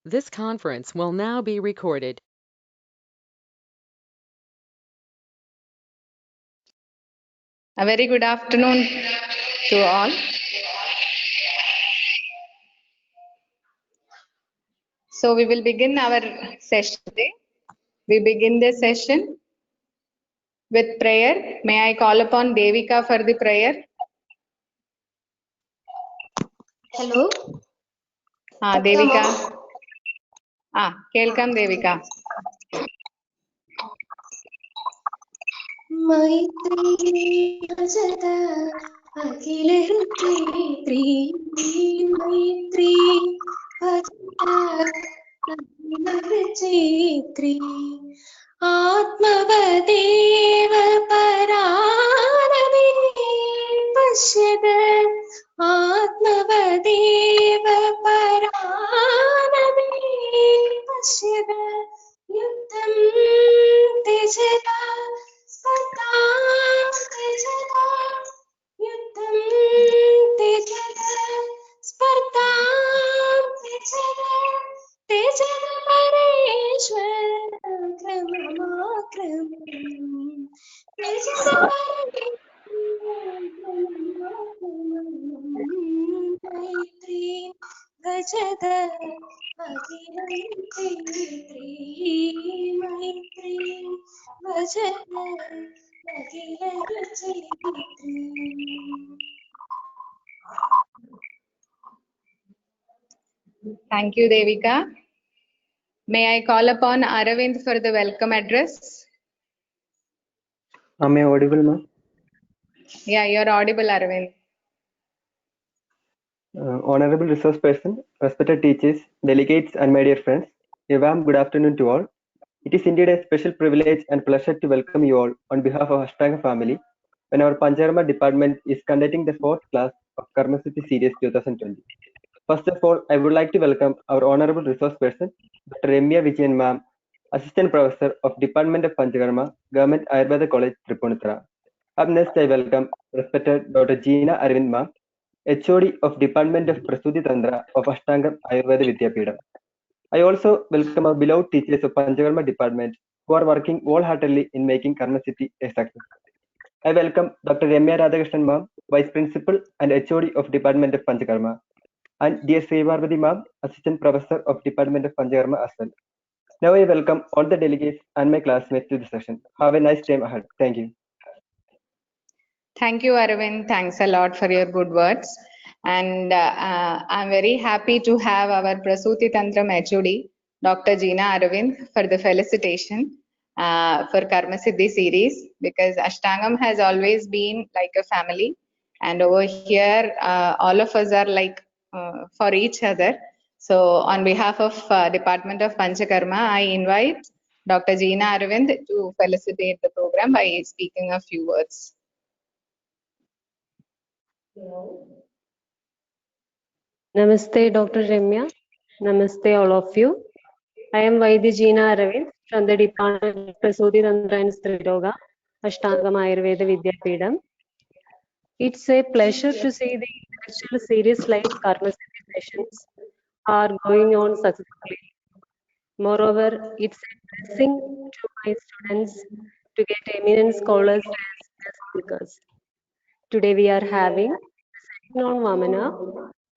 This conference will now be recorded. A very good afternoon to all. So we will begin our session today. We begin the session with prayer. May I call upon Devika for the prayer? Hello. Devika. Kelkam Devika. Maitri Ajata Akhilarutri Maitri Ajata Akhilarutri Atmavadeva Paranami Pashyada Atmavadeva Paranami Pashyada Yuddham Tejata Spartam Tejata Yuddham Tejata Spartam Tejata Tejata Pareshwara Kramamakramam Tejata Pareshwara Maitri Gajada Maitri Gajada Thank you, Devika. May I call upon Aravind for the welcome address? Am I audible, ma'am? Yeah, you're audible, Aravind. Honorable resource person, respected teachers, delegates, and my dear friends, a warm good afternoon to all. It is indeed a special privilege and pleasure to welcome you all on behalf of Ashtanga family when our Panchakarma department is conducting the 4th class of Karma Siddhi Series 2020. First of all, I would like to welcome our honorable resource person, Dr. Ramya Vijayan ma'am, Assistant Professor of Department of Panchakarma, Government Ayurveda College, Tripunithura. Up next, I welcome respected Dr. Jeena Arvind ma'am, HOD of Department of Prasuti Tantra of Ashtangam Ayurveda Vidyapeetham. I also welcome our beloved teachers of Panchakarma department who are working wholeheartedly in making Karma City a success. I welcome Dr. Ramya Radhakrishnan ma'am, Vice Principal and HOD of Department of Panchakarma, and dear Srivarvati ma'am, Assistant Professor of Department of Panchakarma as well. Now I welcome all the delegates and my classmates to the session. Have a nice time ahead. Thank you. Thank you, Aravind. Thanks a lot for your good words. And I'm very happy to have our Prasuti Tantram HOD, Dr. Jeena Aravind, for the felicitation for Karma Siddhi series, because Ashtangam has always been like a family. And over here, all of us are like for each other. So on behalf of Department of Panchakarma, I invite Dr. Jeena Aravind to felicitate the program by speaking a few words. Namaste, Dr. Ramya. Namaste, all of you. I am Vaidya Jeena Aravind from the Department of Prasuti Tantra and Striyoga, Ashtangam Ayurveda Vidyapeetham. It's a pleasure to see the virtual series like Karma Siddhi sessions are going on successfully. Moreover, it's a blessing to my students to get eminent scholars as guest speakers. Today we are having the session on Vamana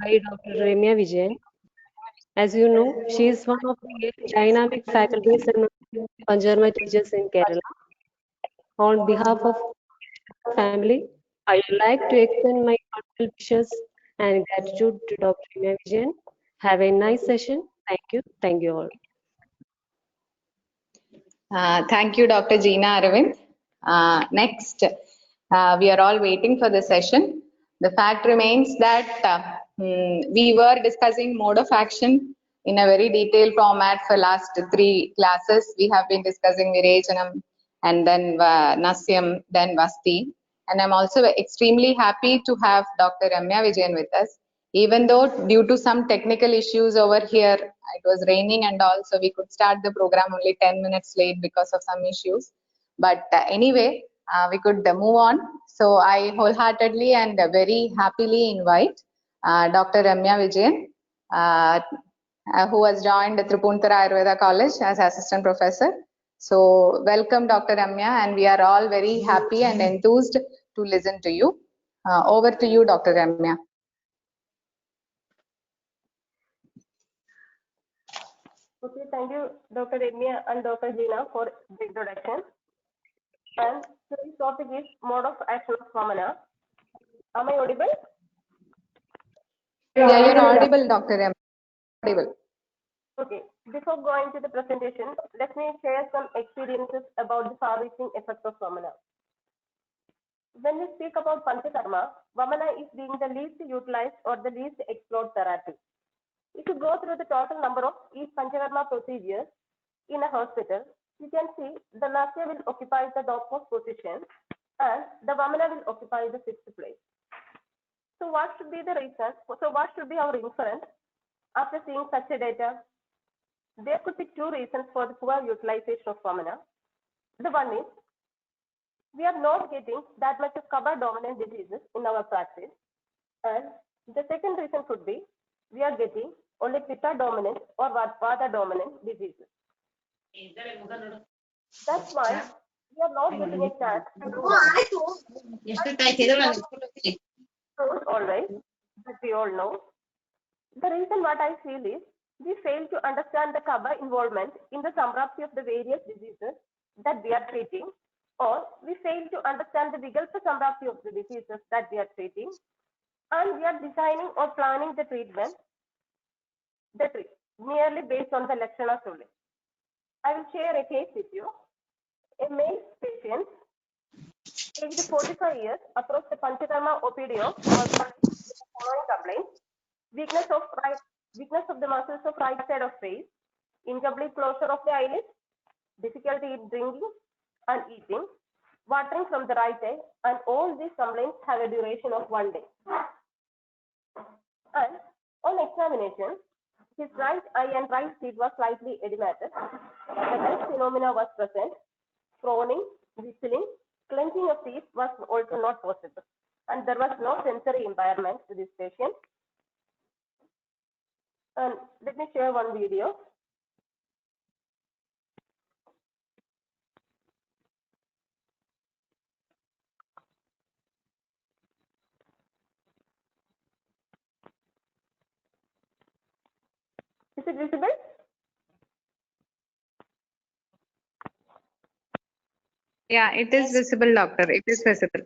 by Dr. Ramya Vijayan. As you know, she is one of the dynamic faculties and Panchakarma teachers in Kerala. On behalf of family, I would like to extend my heartfelt wishes and gratitude to Dr. Ramya Vijayan. Have a nice session. Thank you. Thank you all. Thank you, Dr. Jeena Aravind. Next, we are all waiting for the session. The fact remains that we were discussing mode of action in a very detailed format for last 3 classes. We have been discussing Virechanam and then Nasyam, then Vasti. And I'm also extremely happy to have Dr. Ramya Vijayan with us. Even though due to some technical issues over here, it was raining and all, so we could start the program only 10 minutes late because of some issues. But anyway, we could move on. So I wholeheartedly and very happily invite Dr. Ramya Vijayan who has joined Tripunthara Ayurveda College as assistant professor. So welcome Dr. Ramya, and we are all very happy and enthused to listen to you. Over to you, Dr. Ramya. Okay, thank you, Dr. Ramya and Dr. Gina for the introduction. And today's topic is mode of action of Vamana. Am I audible? Yeah, you're audible, Dr. Ramya. Audible. Okay, before going to the presentation, let me share some experiences about the far-reaching effects of Vamana. When we speak about Panchakarma, Vamana is being the least utilized or the least explored therapy. If you go through the total number of each Panchakarma procedures in a hospital, you can see the Nasya will occupy the topmost position and the Vamana will occupy the sixth place. So what should be the reason? So what should be our inference after seeing such a data? There could be two reasons for the poor utilization of Vamana. The one is we are not getting that much of Kapha dominant diseases in our practice. And the second reason could be we are getting only Pitta dominant or Vata dominant diseases. That's why we are not getting a chance to do always, but we all know. The reason what I feel is we fail to understand the Kapha involvement in the samrapti of the various diseases that we are treating, or we fail to understand the Vikalpa samrapti of the diseases that we are treating, and we are designing or planning the treatment merely based on the Lakshanas only. I will share a case with you. A male patient, aged 45 years, approached the Panchakarma OPD of our with the following complaints: weakness of the muscles of right side of face, incomplete closure of the eyelids, difficulty in drinking and eating, watering from the right eye, and all these complaints have a duration of 1 day. And on examination, his right eye and right teeth was slightly edematous. The best phenomena was present. Frowning, whistling, clenching of teeth was also not possible. And there was no sensory impairment to this patient. And let me share one video. Is it visible? Yeah, it is visible, doctor. It is visible.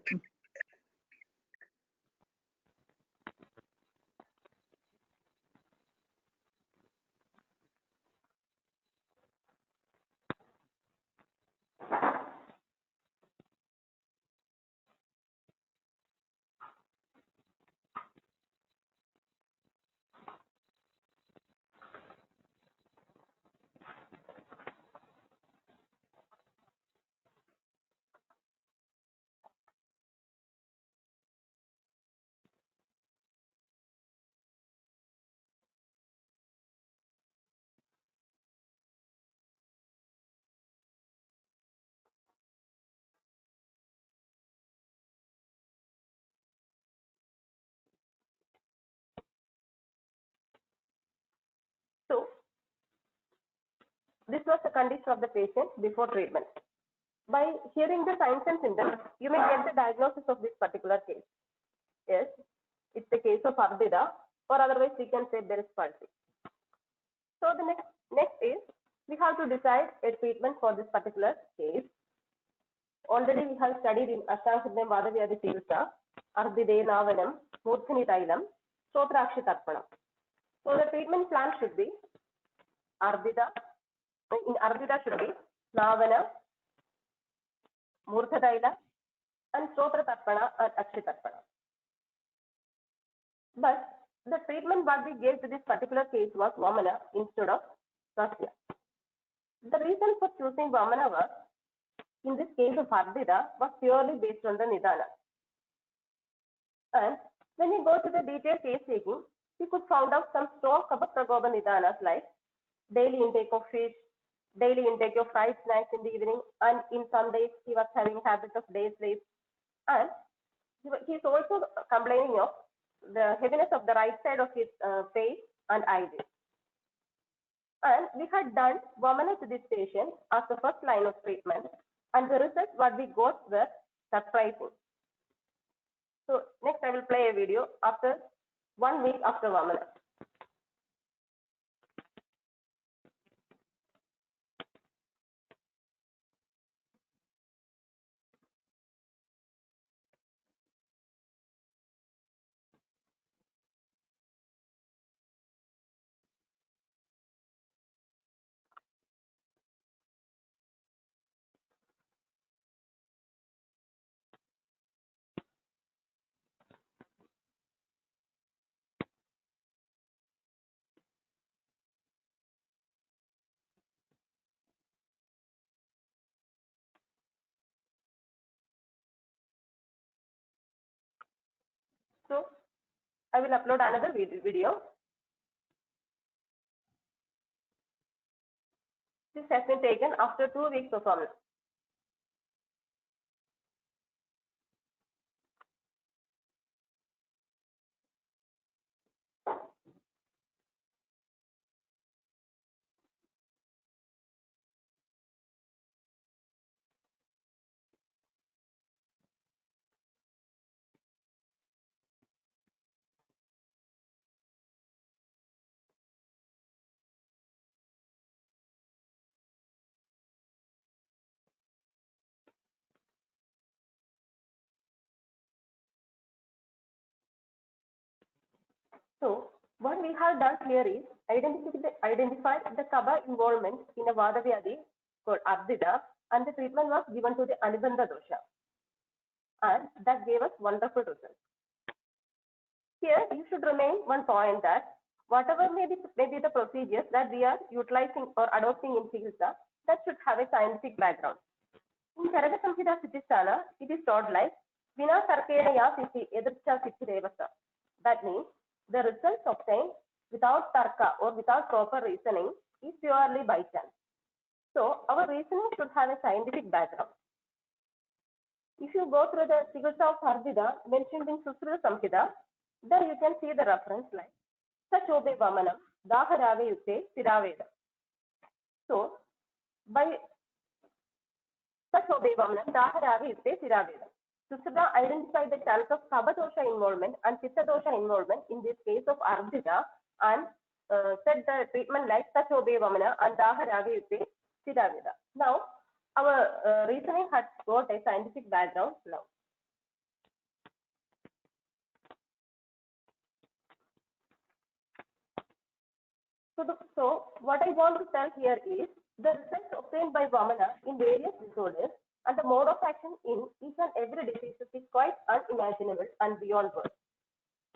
So, this was the condition of the patient before treatment. By hearing the signs and symptoms, you may get the diagnosis of this particular case. Yes, it's the case of Ardhida, or otherwise we can say there is palsy. So the next is we have to decide a treatment for this particular case. Already we have studied in Ashtanga Vadavyadi Chikitsa, Ardhide Navanam, Murthani Tailam, Stotrakshi Tarpanam. So the treatment plan should be Ardhida. In Ardhida should be Navana, Murtha Taila, and Stotra Tarpana and Akshi Tarpana. But the treatment what we gave to this particular case was Vamana instead of Nasya. The reason for choosing Vamana was, in this case of Ardhida, was purely based on the Nidana. And when we go to the detailed case taking, we could find out some strong Kapha Prakopa Nidanas like daily intake of fish, daily intake of fried snacks in the evening, and in some days he was having habit of day sleep. And he is also complaining of the heaviness of the right side of his face and eyelids. And we had done Vamana Siddhistation as the first line of treatment, and the results what we got were surprising. So next I will play a video after 1 week after Vamana. So I will upload another video. This has been taken after 2 weeks of Vamana. So what we have done here is identified the Kaba involvement in a Vada Vyadhi called Ardhita, and the treatment was given to the Anubandha dosha, and that gave us wonderful results. Here you should remain one point that whatever may be the procedures that we are utilizing or adopting in Chikitsa, that should have a scientific background. In Charaka Samhita Siddhisthana, it is taught like Vina Sarkena Ya Siddhi Edricha Siddhi Devasa. That means the results obtained without tarka or without proper reasoning is purely by chance. So our reasoning should have a scientific background. If you go through the Chikitsa of Ardhita mentioned in Susruta Samhita, there you can see the reference like Sachobe Vamanam, Daharave Yukte, Siraveda. So by Sachobe Vamanam, Daharave Yukte, Siraveda. Susruta identified the chance of Kaba dosha involvement and Pitta dosha involvement in this case of Ardhita and said the treatment like Sachobe Vamana and Daharave Yukte, Siraveda. Now our reasoning has got a scientific background now. So what I want to tell here is the results obtained by Vamana in various disorders and the mode of action in each and every disease is quite unimaginable and beyond words.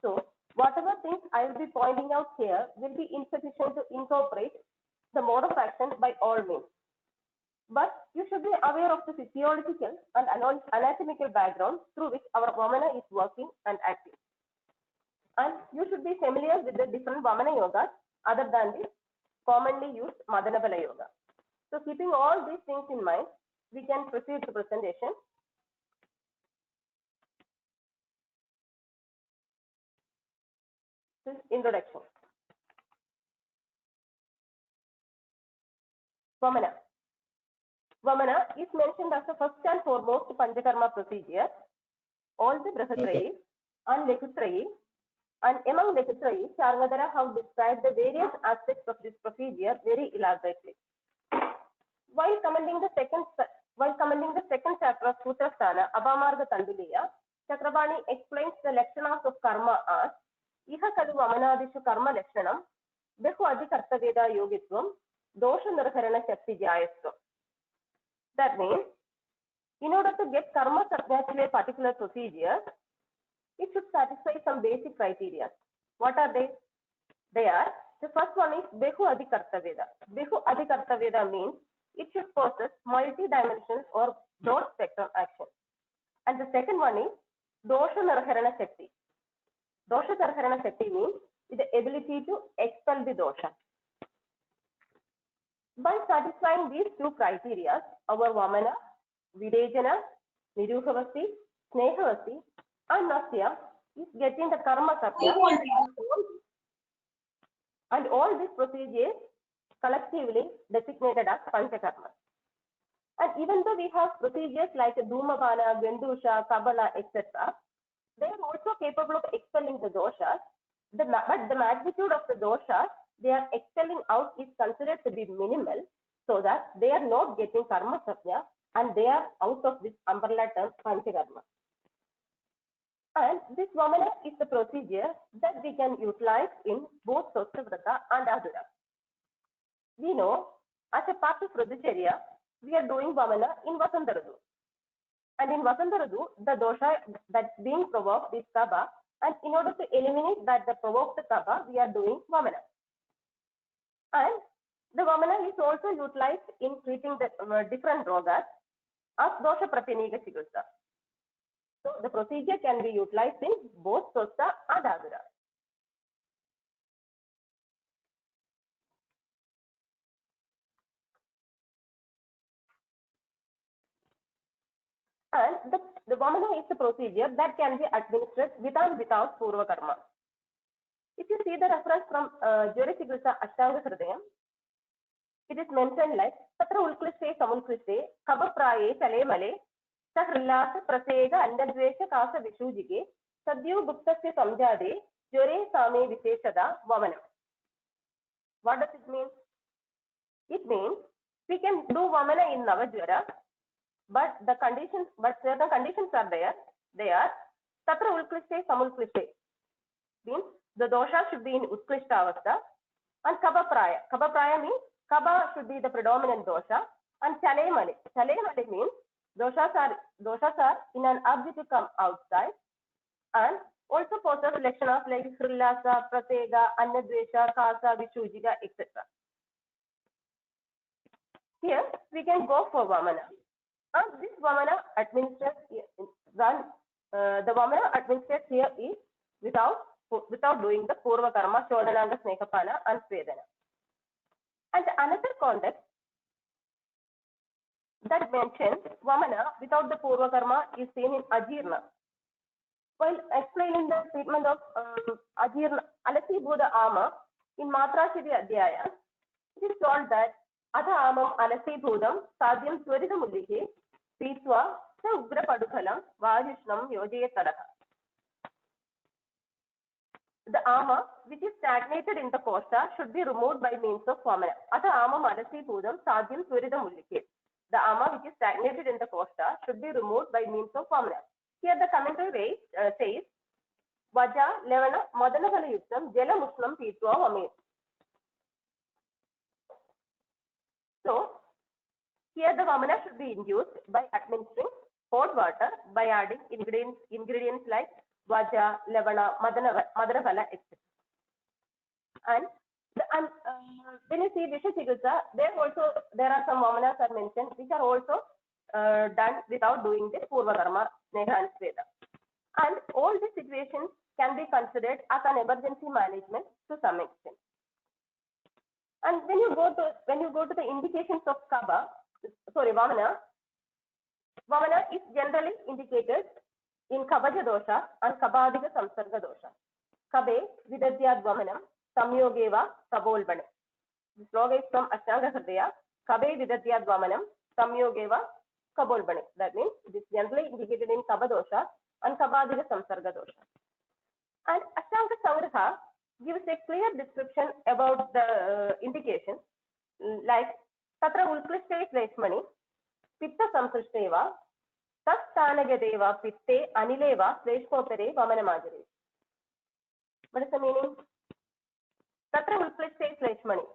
So whatever things I will be pointing out here will be insufficient to incorporate the mode of action by all means. But you should be aware of the physiological and anatomical background through which our Vamana is working and acting. And you should be familiar with the different Vamana yogas other than the commonly used Madanapala yoga. So keeping all these things in mind, we can proceed to presentation. This is introduction. Vamana. Vamana is mentioned as the first and foremost Panchakarma procedure. All the Brahatrayi and Lekutrayi, and among Lekutrayi, Charvadara have described the various aspects of this procedure very elaborately. While commenting the second chapter of Sutrasthana, Abhamarga Tanduliya, Chakrabani explains the lakshanas of karma as Iha Kalu Vamanadishu Karma Lakshanam, Behu Adhikartaveda Yogitvam, Dosha Nirharana Shakti Jayastvam. That means, in order to get karma to a particular procedure, it should satisfy some basic criteria. What are they? They are, the first one is Behu Adhikartaveda. Behu Adhikartaveda means it should possess multi-dimensional or broad spectrum action. And the second one is Dosha Nirharana Shakti. Dosha Nirharana Shakti means the ability to expel the dosha. By satisfying these two criteria, our Vamana, Virejana, Niruhavasti, Snehavasti, and Nasya is getting the Karma Satya, and all these procedures collectively designated as Panchakarma. And even though we have procedures like Dhumapana, Gandusha, Kabala, etc., they are also capable of expelling the doshas. But the magnitude of the doshas they are expelling out is considered to be minimal, so that they are not getting karma sapya and they are out of this umbrella term Panchakarma. And this Vamana is the procedure that we can utilize in both Swasthavrata and Adura. We know as a part of Rudracharya, we are doing Vamana in Vasanta Ritu. And in Vasanta Ritu, the dosha that's being provoked is Kaba. And in order to eliminate that, the provoked Kaba, we are doing Vamana. And the Vamana is also utilized in treating the different rogas as dosha pratyaniga chikitsa. So the procedure can be utilized in both Swastha and Adura. And the Vamana is the procedure that can be administered with and without Purva Karma. If you see the reference from Jyoti Chikitsa Ashtanga Hridayam, it is mentioned like Tatra Ulklishte Samulklishte Kaba Praye Chale Male Sahrillasa Prasega Andadvesha Kasa Vishujike Sadhyu Guptasya Samjade Jyore Same Visheshada Vamana. What does it mean? It means we can do Vamana in Navajwara, but certain conditions are there. They are Tatra Ulklishte Samulklishte means the dosha should be in Utkrishta Avastha, and Kaba Praya. Kaba Praya means Kaba should be the predominant dosha, and Chale Male. Chale Male means doshas are in an urge to come outside, and also possess lakshanas like Srillasa, Prasega, Annadvesha, Kasa, Vishujika, etc. Here we can go for Vamana. And this Vamana administered the Vamana administered here is without doing the Purva Karma, Chodananga, Snekapana and Svedana. And another context that mentions Vamana without the Purva Karma is seen in Ajirna. While explaining the statement of Ajirna, Alasi Buddha Ama in Matra Siddhi Adhyaya, it is told that Adha Amam Alasi Budam Sadhyam Swarita Mullihe Pitwa Sa Ugra Padukhalam Vajishnam Yojaye Taraha. The ama which is stagnated in the kosta should be removed by means of Vamana. Atha ama Malasi Pudam Sadhyam Swarita Mulike. The ama which is stagnated in the kosta should be removed by means of Vamana. Here the commentary says Vaja Levana Madanakala Yuktam Jela Muslim Pitwa Vame. So here the Vamana should be induced by administering hot water by adding ingredients like Vaja, Levana, Madanakala, etc. And when you see Visha Chikitsa, there are some Vamanas are mentioned which are also done without doing this Purva Karma, Sneha and Sveda. And all these situations can be considered as an emergency management to some extent. And when you go to the indications of Vamana is generally indicated in Kabaja dosha and Kabadika Samsarga dosha. Kabe Vidadyad Vamanam Samyogeva Kabolbane. The slogan is from Ashtanga Hridaya. Kabe Vidadyad Vamanam Samyogeva Kabolbane. That means it is generally indicated in Kaba dosha and Kabadika Samsarga dosha. And Ashtanga Sangraha gives a clear description about the indication like Tatra Ulklishte Sleshmani, Pitta Samsrishteva, Tastanagedeva Pitte Anileva Sleshkopere Vamanamajare. What is the meaning? Tatra Ulkrishte Sleshmani.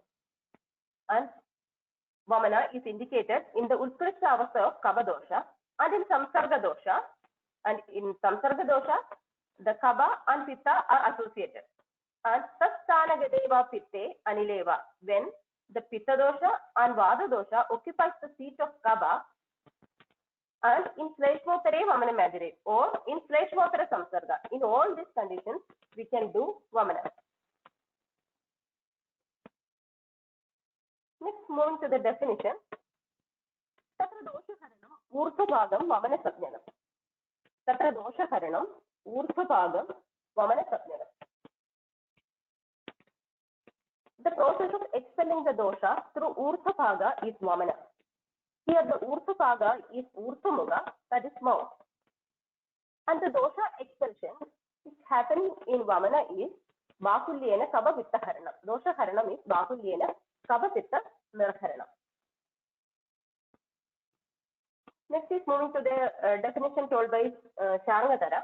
And Vamana is indicated in the Ulkrishta Avastha of Kaba dosha and in Samsarga dosha. And in Samsarga dosha, the Kaba and Pitta are associated. And Tastanagedeva Pitte Anileva, when the Pitta dosha and Vada dosha occupies the seat of Kaba, and in Sleshmopere Vamana Majare or in Sleshmopere Samsarga. In all these conditions, we can do Vamana. Next, moving to the definition. Tatra dosha haranam urtha bhagam Vamana sapnyanam. Tatra dosha haranam urtha bhagam Vamana sapnyanam. The process of expelling the dosha through Urtha Bhaga is Vamana. Here the Urtha Bhaga is Urtha Mukha, that is mouth. And the dosha expulsion is happening in Vamana is Bahulyena Kava Pitta Haranam. Dosha Haranam is Bahulyena Kava Pitta Haranam. Next is moving to the definition told by Sharangatara.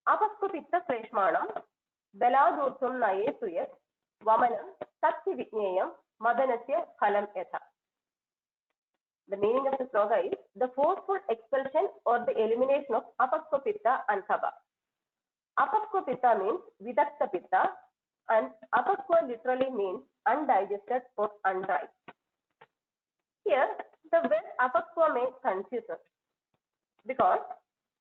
Apasko Pitta Freshmanam, Beladurthum Naye Suyat, Vamanam, Tatsi Vitneyam, Madanasya Phalam Yatha. The meaning of the sloga is the forceful expulsion or the elimination of Apasko Pitta and Kava. Apasko Pitta means Vidakta Pitta and Apasko literally means undigested or undried. Here, the word Apasko may confuse us because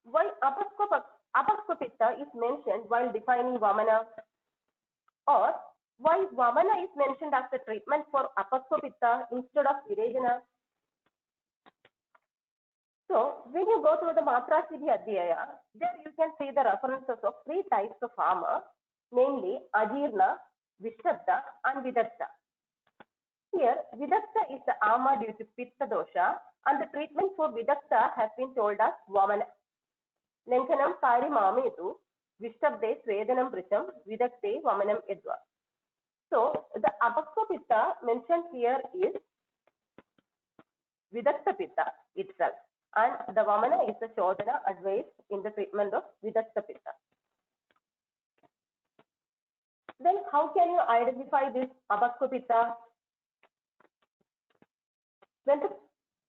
why Apasko Pitta is mentioned while defining Vamana, or why Vamana is mentioned as the treatment for Apasko Pitta instead of Virejana. So, when you go through the Matra Siddhi Adhyaya, there you can see the references of 3 types of ama, namely Ajirna, Vishabda and Vidakta. Here, Vidakta is the ama due to Pitta dosha, and the treatment for Vidakta has been told as Vamana. Lenkanam Kari Mametu, Vishabde Svedanam Britam, Vidakte Vamanam Edva. So, the Apasko Pitta mentioned here is Vidakta Pitta itself, and the Vamana is the Shodhana advice in the treatment of Vidakta Pitta. Then, how can you identify this Apasko Pitta? When the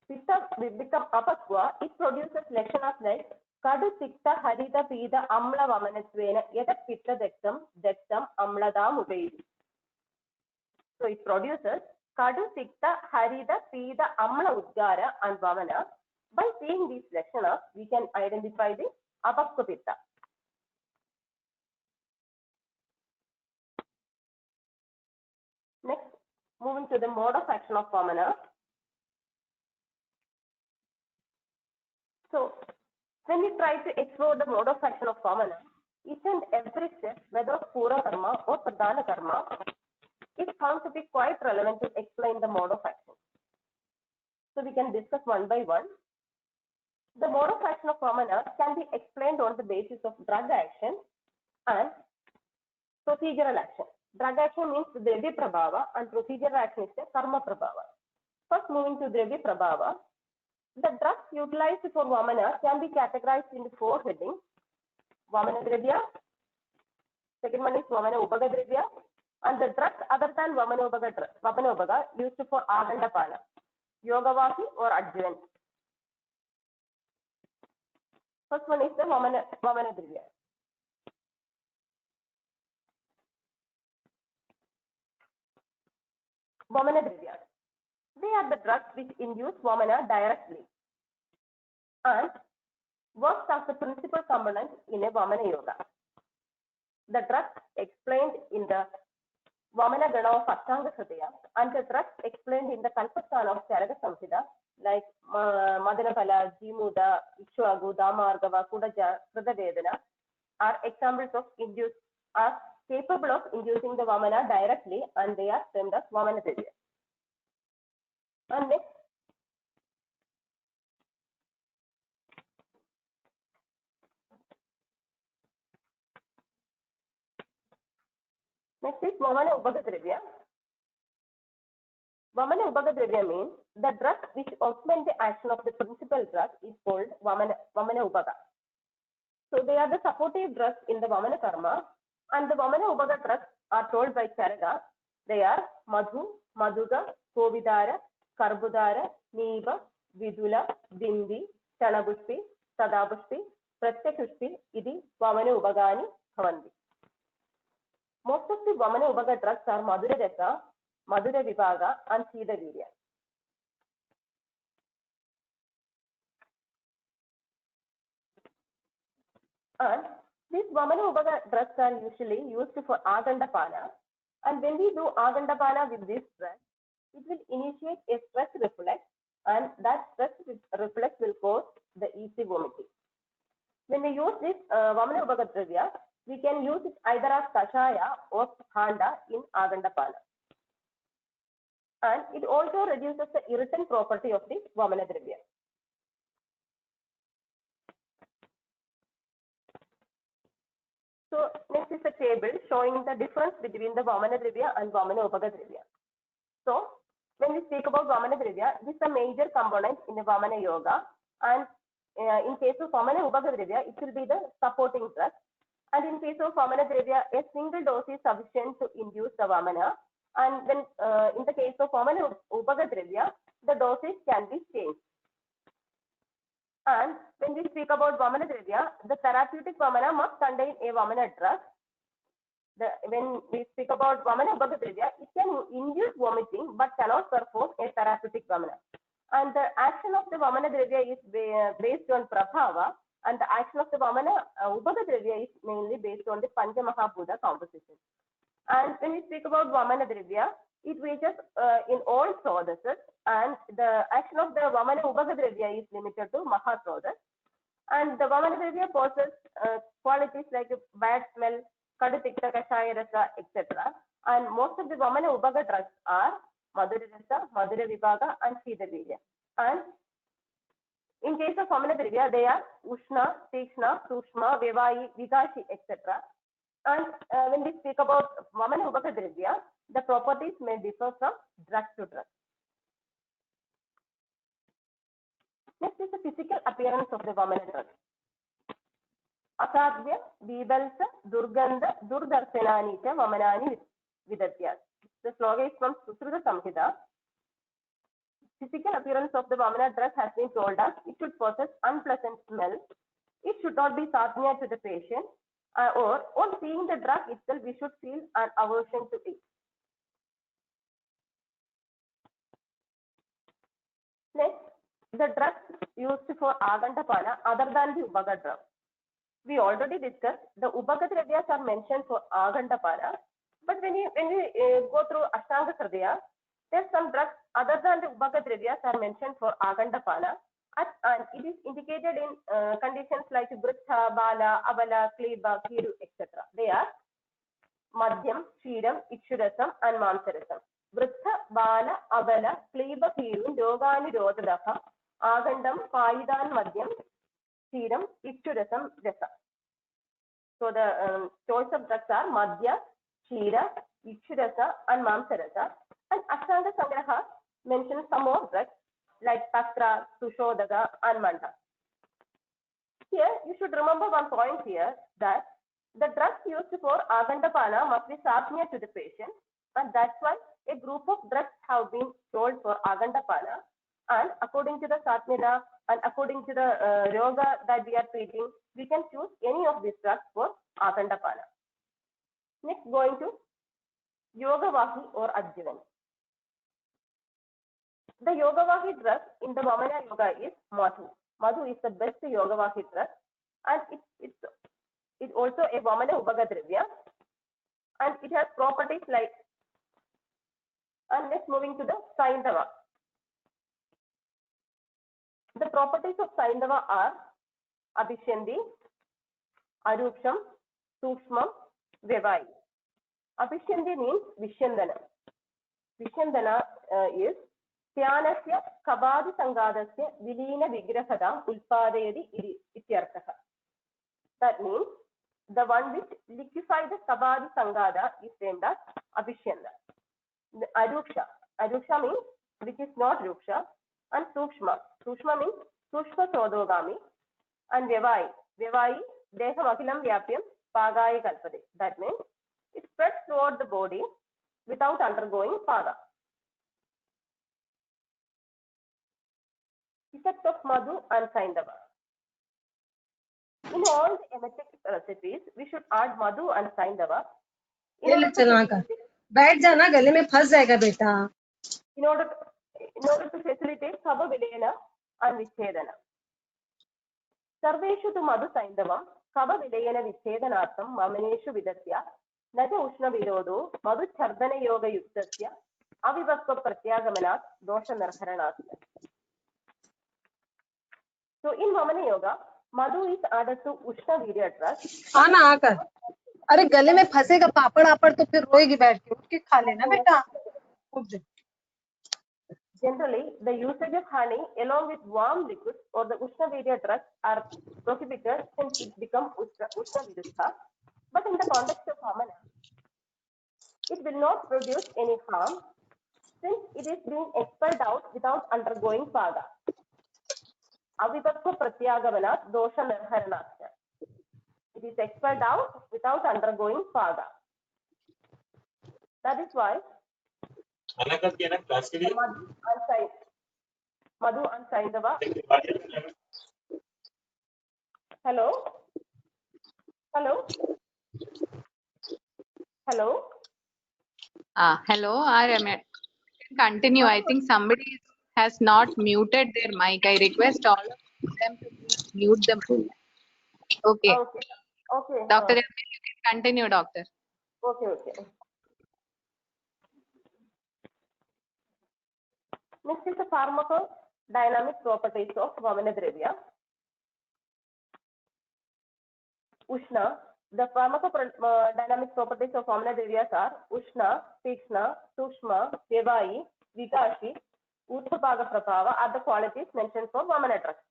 Pitta will become Apakwa, it produces lakshanas like Kadu Sikta Harita Pida Amla Vamanasvena Yeta Pitta Dektam Amladam Ubaydi. So it produces Kadu Sikta Harita Pida Amla Udgara and Vamana. By seeing these lakshanas, we can identify the Apasko Pitta. Next, moving to the mode of action of Vamana. So, when we try to explore the mode of action of Vamana, each and every step, whether of Pura Karma or Pradhana Karma, is found to be quite relevant to explain the mode of action. So, we can discuss one by one. The mode of action of Vamana can be explained on the basis of drug action and procedural action. Drug action means Dravya Prabhava and procedural action is the Karma Prabhava. First, moving to Dravya Prabhava. The drugs utilized for Vamana can be categorized into 4 headings. Vamana Dravya, second one is Vamana Upaga Dravya, and the drugs other than Vamana Upaga used for Agandapana, Yogavahi or adjuvant. First one is the Vamana Dravya. Vamana Dravya. They are the drugs which induce Vamana directly and works as the principal component in a Vamana Yoga. The drugs explained in the Vamana Gana of Ashtanga Hridaya and the drugs explained in the Kalpastana of Charaka Samhita like Madanapala, Jimuda, Ikshwagu, Damargava, Kudaja, Kridavedana are examples of are capable of inducing the Vamana directly, and they are termed as Vamana Dravya. And next is Vamana Upaga Dravya. Vamana Upaga Dravya means the drug which augment the action of the principal drug is called Vamana Upaga. So they are the supportive drugs in the Vamana Karma, and the Vamana Upaga drugs are told by Charaka. They are Madhu, Madhuga, Kovidara, Karbudara, Niva, Vidula, Dindi, Chanabushpi, Sadabushpi, Pratyakushpi, Idi, Vamana Upagani, Bhavanti. Most of the Vamana Upaga drugs are Madhura Rasa, Madhura Vibhaga, and Sida Virya. And these Vamana Upaga drugs are usually used for Agandapana. And when we do Agandapana with this drug, it will initiate a stress reflex, and that stress reflex will cause the easy vomiting. When we use this Vamana Upaga Dravya, we can use it either as Kashaya or Khanda in Agandapana. and it also reduces the irritant property of the Vamana Dravya. So next is a table showing the difference between the Vamana Dravya and Vamana Upaga Dravya. So when we speak about Vamana Dravya, this is a major component in the Vamana Yoga, and in case of Vamana Upaga Dravya, it will be the supporting drug. And in case of Vamana Dravya, a single dose is sufficient to induce the Vamana. And then in the case of Vamana Upaga Dravya, the dosage can be changed. And when we speak about Vamana Dravya, the therapeutic Vamana must contain a Vamana drug. When we speak about Vamana Upaga Dravya, it can induce vomiting but cannot perform a therapeutic Vamana. And the action of the Vamana Dravya is based on Prabhava, and the action of the Vamana Upaga Dravya is mainly based on the Panchamahabhuta composition. And when we speak about Vamana Dravya, it reaches in all Srodasas, and the action of the Vamana Upaga Dravya is limited to Mahasrodas. And the Vamana Dravya possesses qualities like bad smell, Kadu-Tikta, Kashaya Rasa, etc. And most of the Vamana Upaga drugs are Madhura Rasa, Madhura Vibhaga, and Shita Virya. And in case of Vamana Dravya, they are Ushna, Tikshna, Sushma, Vevayi, Vigashi, etc. And when we speak about Vamana Upaga Dravya, the properties may differ from drug to drug. Next is the physical appearance of the Vamana drug. Asadhya, Vibalsa, Durgandha, Durdarsanani cha Vamanani Vidatyas. The slogan is from Susruta Samhita. Physical appearance of the Vamana drug has been told us it should possess unpleasant smell. It should not be satnya to the patient, or on seeing the drug itself, we should feel an aversion to it. Next, the drugs used for Agandapana other than the Upaga drug. We already discussed the Upaga Dravyas are mentioned for Agandapana, but when we go through Ashtanga Hridaya, there's some drugs other than the Upaga Dravyas are mentioned for Agandapana, and it is indicated in conditions like Vrittha, Bala, Avala, Kleba, Kiru, etc. They are Madhyam, Kshiram, Ikshurasam, and Mamsarasam. Vrittha, Bala, Avala, Kleba, Kiru, Yogani, Rodadaha, Agandam, Paidan, Madhyam, Kshiram, Ikshurasam, Rasa. So the choice of drugs are Madhya, Kshira, Ikshurasa, and Mamsarasa. And Ashtanga Sangraha mentions some more drugs like Tatra, Sushodaga, and Manda. Here, you should remember one point here, that the drugs used for Agandapana must be satnya to the patient, and that's why a group of drugs have been sold for Agandapana. And according to the Satmira and according to the Yoga that we are treating, we can choose any of these drugs for Agandapana. Next, going to Yogavahi or Adjivan. The Yogavahi drug in the Vamana Yoga is Madhu. Madhu is the best Yogavahi drug, and it's also a Vamana Upaga Dravya, and it has properties like. And next, moving to the Saindava. The properties of Saindava are Abhishyandi, Arupsham, Sukshmam, Vevayi. Abhishyandi means Vishyandana. Vishyandana is Dhyanasya Kabadi Sangadasya Vilina Vigrahadam Ulpadayadi Ityarthaha. That means the one which liquefies the Kabadi Sangada is named as Abhishyanda. Aruksha means which is not Ruksha, and Sukshma. Sukshma means Sukshma Sodogami, and Vevayi Deham Akhilam Vyapyam Pagaya Kalpade. That means it spreads throughout the body without undergoing Paga. Effect of Madhu and Saindava. In all the emetic recipes, we should add Madhu and Saindava. बैठ जाना, गले में फंस जाएगा बेटा. In order to facilitate Sabha Vilena and Vichedana. Sarveshu tu Madhu Saindavam, Sabha Vilena Vichedanartham, Mamaneshu Vidatya, Naja Ushna Virodo, Madhu Chardana Yoga Yuktasya, Avivakka Pratyagamanat, Dosha Narharanasya. So in Vamana Yoga, Madhu is added to Ushna Virya drug. आना आकर. अरे गले में फंसेगा पापड़ आपड़ तो फिर रोएगी बैठ के. उठ के खा लेना बेटा. Generally, the usage of honey along with warm liquids or the Ushnavirya drugs are prohibited since it becomes Ushnavirudha. But in the context of Vamana, it will not produce any harm since it is being expelled out without undergoing Paga. Avibhakva Pratyagamana Dosha Nirharanasya. It is expelled out without undergoing Paga. That is why Madhu and Saindava. Hello? Hello? Hello? Hello, continue. I think somebody has not muted their mic. I request all of them to please mute the mic. Okay. Okay. Dr. Ramya, you can continue, doctor. Okay. Next is the pharmacodynamic properties of Vamana Dravya. Ushna. The pharmacodynamic properties of Vamana Dravyas are Ushna, Tikshna, Sushma, Vyavayi, Vikashi, Utthapaga Prabhava are the qualities mentioned for Vamana drugs.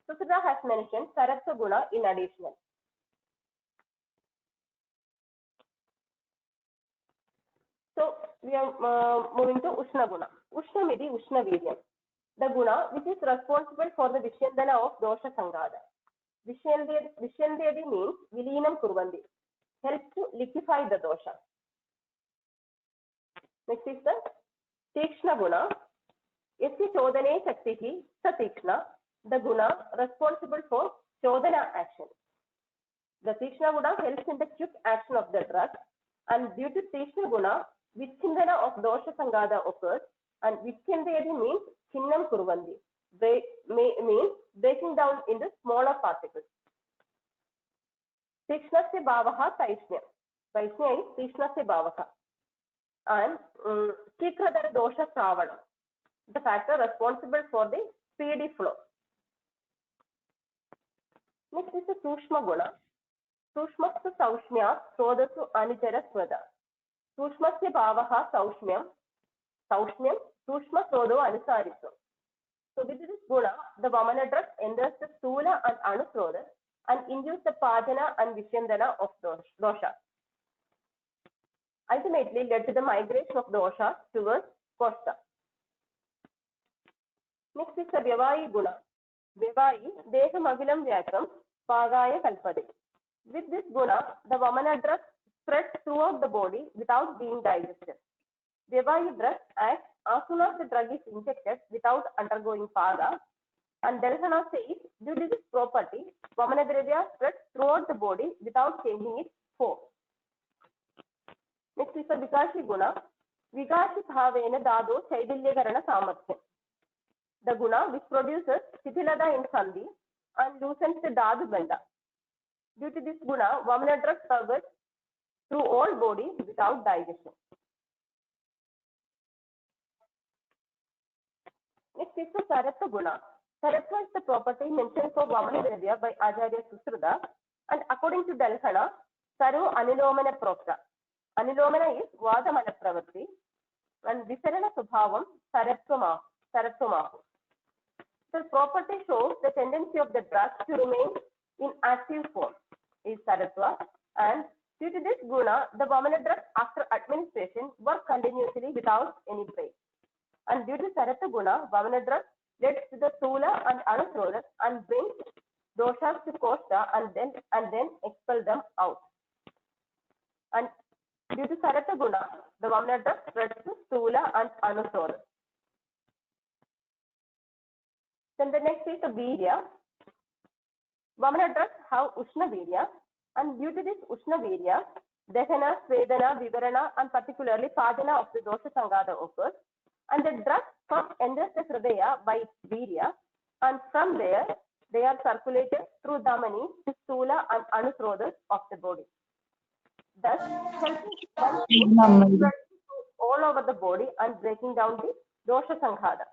Susudha has mentioned Saratva Guna in addition. So we are moving to Ushna Guna. Ushna Midi Ushna Viryam. The Guna which is responsible for the Vishyandana of Dosha Sangada. Vishyandedi means Vilinam Kurvandi, helps to liquefy the dosha. Next is the Tikshna Guna. Yasya Chodane Shaktihi Satikshna, the Guna responsible for Chodana action. The Tikshna Guna helps in the quick action of the drug, and due to Tikshna Guna, Vichindana of Dosha Sangada occurs, and Vichyandedi means Chinnam Kurvandi, means breaking down into smaller particles. Tikshna Bhavaha Taishnya. Taishnya is Tikshna Bhavaha. And Shikradara Dosha Savana, the factor responsible for the speedy flow. Next is the Sushma Guna. Sushmastu Saushmya Sodasu Anijara Swada. Sushmasya Bhavaha Saushmyam. Saushmyam Sushma Sodo Anusariso. So with this guna, the Vamana drug enters the Stula and Anusroda and induces the Pajana and Vishyandana of dosha. Ultimately led to the migration of dosha towards Kosta. Next is the Vyavayi Guna. Vyavayi Deham Agilam Vyakam Pagaya Kalpade. With this guna, the Vamana drug spreads throughout the body without being digested. Vyavayi drug acts as soon as the drug is injected without undergoing Paga, and Delhana says due to this property, Vamana Dravya spreads throughout the body without changing its form. Next is the Vikashi Guna. Vikashi Bhavena Dado Chaidilyakarana Samarthya. The guna which produces Sitilada in Sandhi and loosens the Dadu Banda. Due to this guna, Vamana drug travels through all body without digestion. Next is the Saratva Guna. Saratva is the property mentioned for Vamana Dravya by Acharya Susruta, and according to Dalhana, Saru Anilomana Prokta. Anilomana is Vadamana Pravati, and Visarana Subhavam Saratva. The property shows the tendency of the drug to remain in active form is Saratva, and due to this guna, the Vamana drug after administration work continuously without any break. And due to Saratva Guna, Vamana drug leads to the Stula and Anusroda and brings doshas to Kosta and then expel them out. And due to Saratva Guna, the Vamana drug spreads to Stula and Anusroda. Then the next is the Virya. Vamana drugs have Ushna Virya, and due to this Ushna Virya, Dehana, Svedana, Vivarana, and particularly Pajana of the Dosha Sangada occurs. And the drug first enters the Hridaya by its Virya, and from there they are circulated through Dhamani to Stula and Anusrodas of the body. Thus, helping all over the body and breaking down the Dosha Sanghada.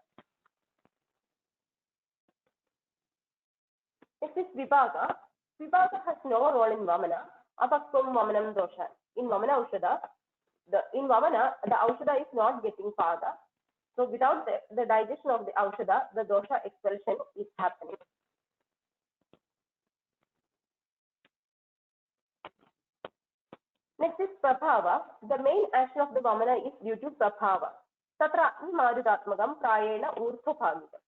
Next is Vibhaga. Vibhaga has no role in Vamana, apakvam Vamanam dosha. In Vamana, the Aushadha is not getting Paga. So without the digestion of the aushadha, the dosha expulsion is happening. Next is prabhava. The main action of the vamana is due to prabhava. Tatra marudatmagam prayena urthobhagikam.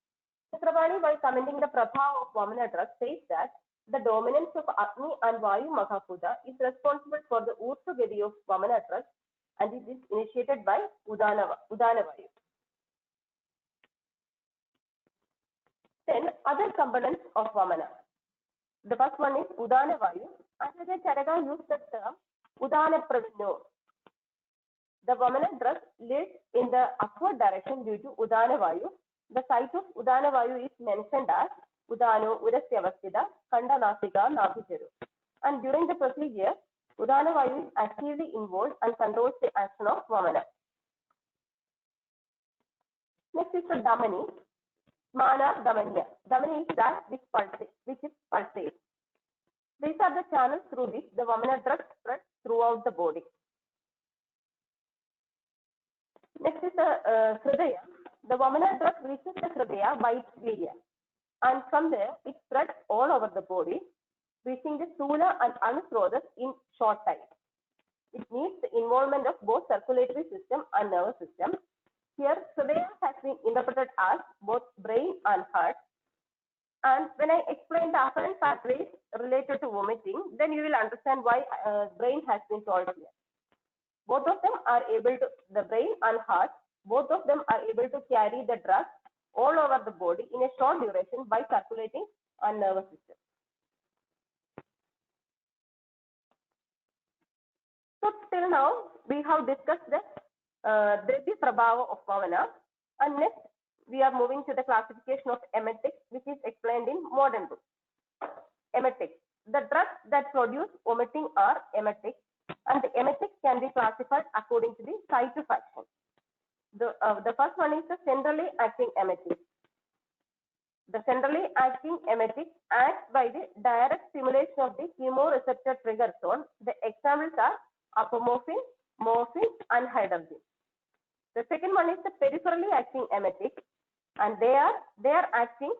Chakrabani, while commenting the prabhava of vamana drug, says that the dominance of Agni and Vayu Mahapuda is responsible for the urthogati of vamana drug, and it is initiated by Udana Vayu. Then other components of vamana. The first one is Udana Vayu. Ajay Charaka used the term Udana Pravinno. The vamana drug leads in the upward direction due to Udana Vayu. The site of Udana Vayu is mentioned as Udano Urasyavastida Kanda Nasika Nabicharu. And during the procedure, Udana Vayu is actively involved and controls the action of vamana. Next is the Damani. Mana Damanya. Damani is that which is pulsate. These are the channels through which the vamana drug spreads throughout the body. Next is the Hridaya. The vamana drug reaches the Hridaya by its virya, and from there it spreads all over the body, reaching the Stula and Anusrodhas in short time. It needs the involvement of both circulatory system and nervous system. Here, Hridaya has been interpreted as both brain and heart. And when I explain the afferent pathways related to vomiting, then you will understand why brain has been told here. Both of them are able to, the brain and heart, both of them are able to carry the drug all over the body in a short duration by circulating and nervous system. So till now, we have discussed the Dravya Prabhava of Vamana, and next we are moving to the classification of emetics, which is explained in modern books. Emetics. The drugs that produce vomiting are emetics, and the emetics can be classified according to the site of action. The first one is the centrally acting emetic. The centrally acting emetic acts by the direct stimulation of the chemoreceptor trigger zone. The examples are apomorphine, morphine, and hydrogen. The second one is the peripherally acting emetic, and they are acting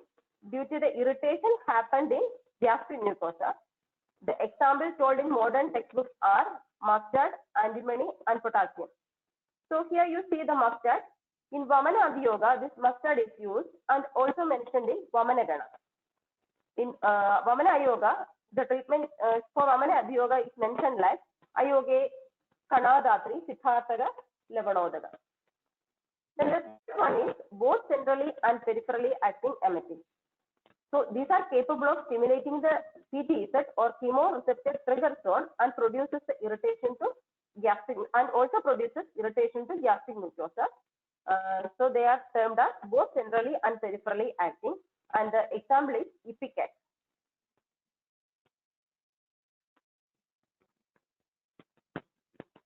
due to the irritation happened in gastric mucosa. The examples told in modern textbooks are mustard, antimony, and potassium. So here you see the mustard. In Vamana Abhiyoga, this mustard is used and also mentioned in Vamana Gana. In Vamana Ayoga, the treatment for Vamana Abhiyoga is mentioned like Ayoge Kanadatri Siddharthaga Levanodaga. Then the second one is both centrally and peripherally acting emetic. So these are capable of stimulating the CTZ or chemoreceptor trigger zone and produces the irritation to gastric and also produces irritation to gastric mucosa. So they are termed as both centrally and peripherally acting, and the example is Ipecac.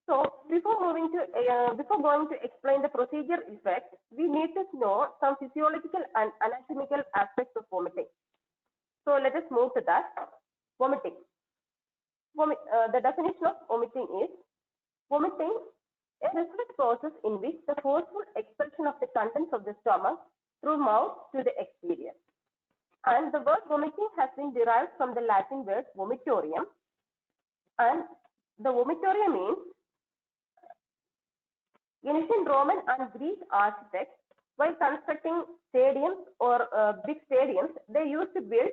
So before going to explain the procedure effect, we need to know some physiological and anatomical aspects of vomiting. So let us move to that. Vomiting. The definition of vomiting is vomiting, a reflex process in which the forceful expulsion of the contents of the stomach through mouth to the exterior. And the word vomiting has been derived from the Latin word vomitorium, and the vomitoria means ancient Roman and Greek architects, while constructing stadiums or big stadiums, they used to build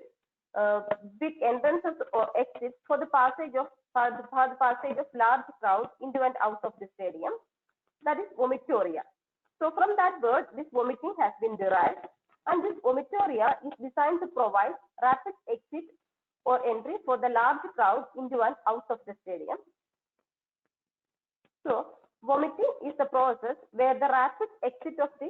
big entrances or exits for the passage of large crowds into and out of the stadium. That is vomitoria. So from that word, this vomiting has been derived, and this vomitoria is designed to provide rapid exit or entry for the large crowd into and out of the stadium. So vomiting is the process where the rapid exit of the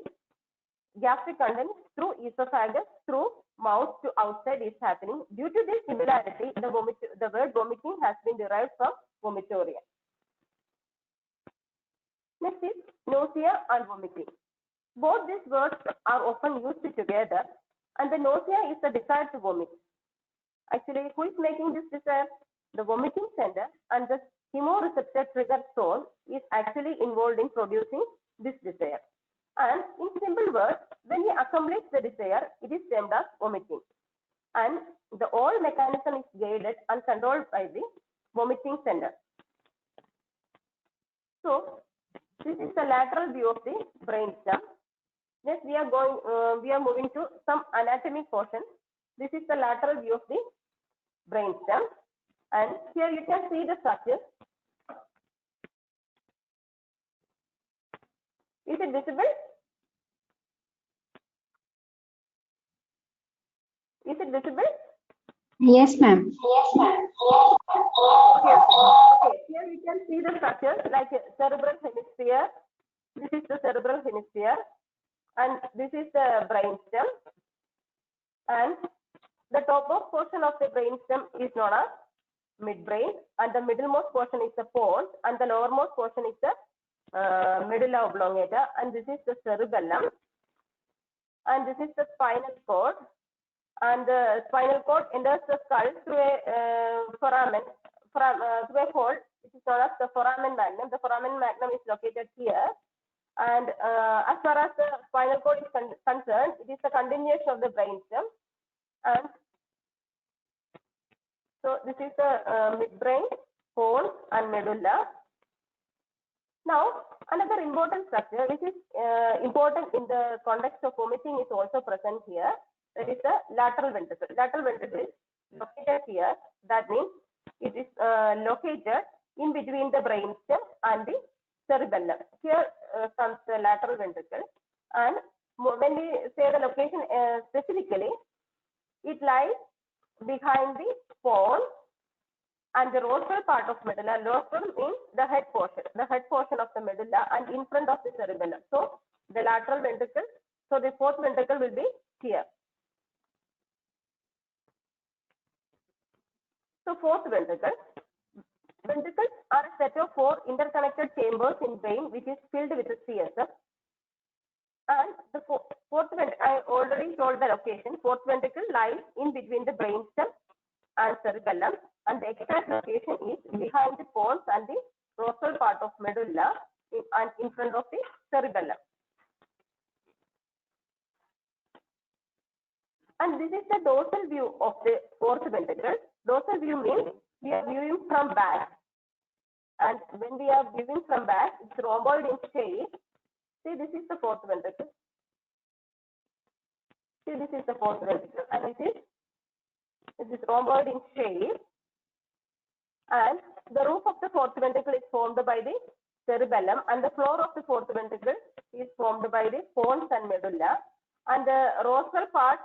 gastric contents through esophagus, through mouth to outside is happening. Due to this similarity, the word vomiting has been derived from vomitoria. Next is nausea and vomiting. Both these words are often used together, and the nausea is the desire to vomit. Actually, who is making this desire? The vomiting center, and the chemoreceptor trigger zone is actually involved in producing this desire. And in simple words, when we accomplish the desire, it is termed as vomiting. And the whole mechanism is guided and controlled by the vomiting center. So this is the lateral view of the brainstem. Next, we are moving to some anatomic portion. This is the lateral view of the brainstem, and here you can see the structure. Is it visible? Is it visible? Yes, ma'am. Okay. Here you can see the structure like cerebral hemisphere. This is the cerebral hemisphere, and this is the brainstem. And the topmost portion of the brainstem is known as midbrain, and the middlemost portion is the pons, and the lowermost portion is the medulla oblongata, and this is the cerebellum, and this is the spinal cord, and the spinal cord enters the skull through a foramen, through a hole, which is known as the foramen magnum. The foramen magnum is located here, and as far as the spinal cord is concerned, it is the continuation of the brainstem, and so this is the midbrain, pons, and medulla. Now, another important structure which is important in the context of vomiting is also present here. That is the lateral ventricle. Lateral ventricle is located here. That means it is located in between the brainstem and the cerebellum. Here comes the lateral ventricle, and when we say the location specifically, it lies behind the pons and the rostral part of medulla. Rostral means the head portion of the medulla, and in front of the cerebellum. So the lateral ventricle, so the fourth ventricle will be here. So fourth ventricle. Ventricles are a set of 4 interconnected chambers in brain which is filled with the CSF. And the fourth ventricle, I already told the location. Fourth ventricle lies in between the brainstem and cerebellum, and the exact location is behind the pons and the rostral part of medulla and in front of the cerebellum. And this is the dorsal view of the fourth ventricle. Dorsal view means we are viewing from back, and when we are viewing from back, it's rhomboid in shape. See, this is the fourth ventricle. See, this is the fourth ventricle, and it is rhomboid in shape. And the roof of the fourth ventricle is formed by the cerebellum, and the floor of the fourth ventricle is formed by the pons and medulla. And the rostral part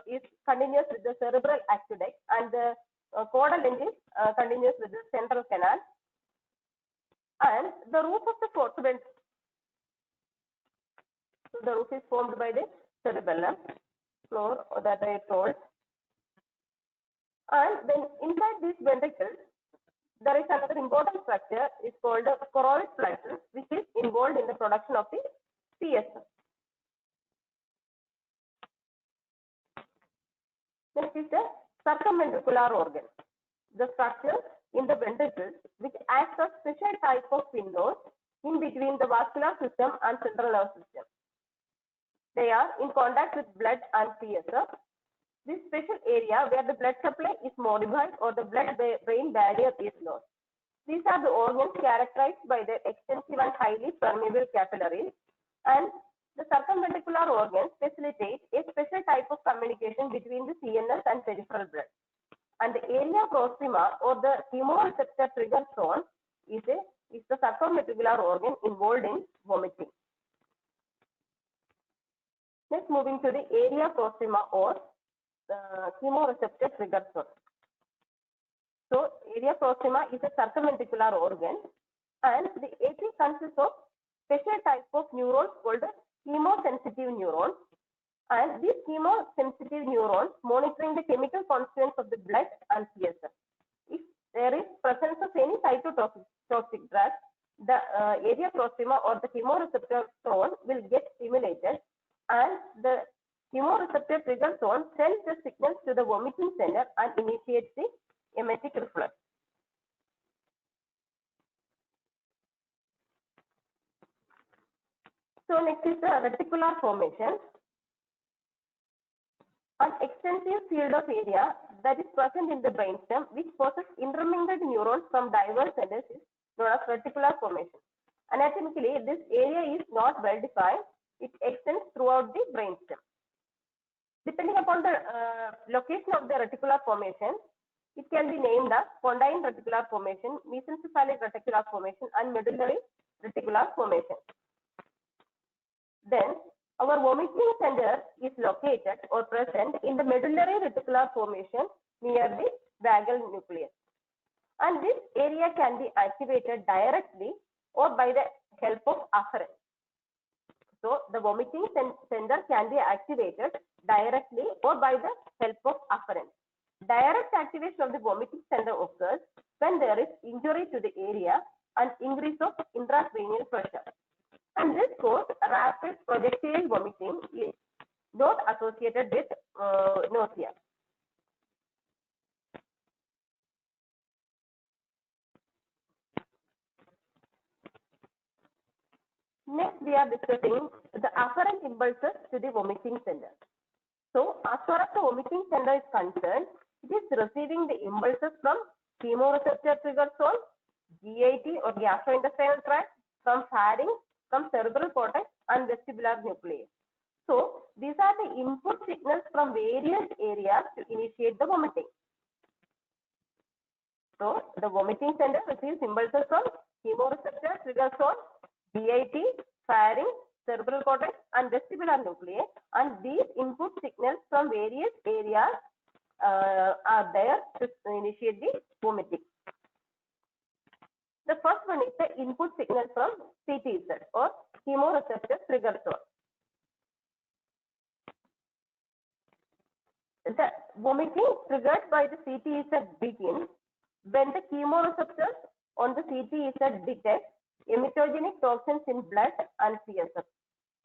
is continuous with the cerebral aqueduct, and the caudal end is continuous with the central canal. And the roof of the fourth ventricle, so the roof is formed by the cerebellum floor that I told. And then inside these ventricles, there is another important structure. It's called the choroid plexus, which is involved in the production of the CSF. Next is the circumventricular organ. The structure in the ventricles which acts as special type of windows in between the vascular system and central nervous system. They are in contact with blood and CSF. This special area where the blood supply is modified or the blood-brain barrier is lost. These are the organs characterized by their extensive and highly permeable capillaries, and the circumventricular organs facilitate a special type of communication between the CNS and peripheral blood. And the area proxima or the chemoreceptor trigger zone is the circumventricular organ involved in vomiting. Next, moving to the area proxima or chemoreceptor trigger zone. So, area proxima is a circumventricular organ, and the AP consists of special type of neurons called chemosensitive neurons. And these chemosensitive neurons monitoring the chemical constituents of the blood and CSF. If there is presence of any cytotoxic drug, the area proxima or the chemoreceptor zone will get stimulated, and the chemoreceptor trigger zone sends the signals to the vomiting center and initiates the emetic reflex. So next is the reticular formation. An extensive field of area that is present in the brainstem which possesses intermingled neurons from diverse centers is known as reticular formation. Anatomically, this area is not well defined. It extends throughout the brainstem. Depending upon the location of the reticular formation, it can be named as Pontine reticular formation, mesencephalic reticular formation, and medullary reticular formation. Then, our vomiting center is located or present in the medullary reticular formation near the vagal nucleus. And this area can be activated directly or by the help of afferent. So, the vomiting center can be activated directly or by the help of afferent. Direct activation of the vomiting center occurs when there is injury to the area and increase of intracranial pressure. And this causes rapid projectile vomiting is not associated with nausea. Next, we are discussing the afferent impulses to the vomiting center. So, as far as the vomiting center is concerned, it is receiving the impulses from chemoreceptor trigger zone, GIT or gastrointestinal tract, from pharynx, from cerebral cortex, and vestibular nucleus. So, these are the input signals from various areas to initiate the vomiting. So, the vomiting center receives impulses from chemoreceptor trigger zone, GIT, pharynx, cerebral cortex, and vestibular nuclei, and these input signals from various areas are there to initiate the vomiting. The first one is the input signal from CTZ or chemoreceptor trigger zone. The vomiting triggered by the CTZ begins when the chemoreceptors on the CTZ detect emetogenic toxins in blood and CSF.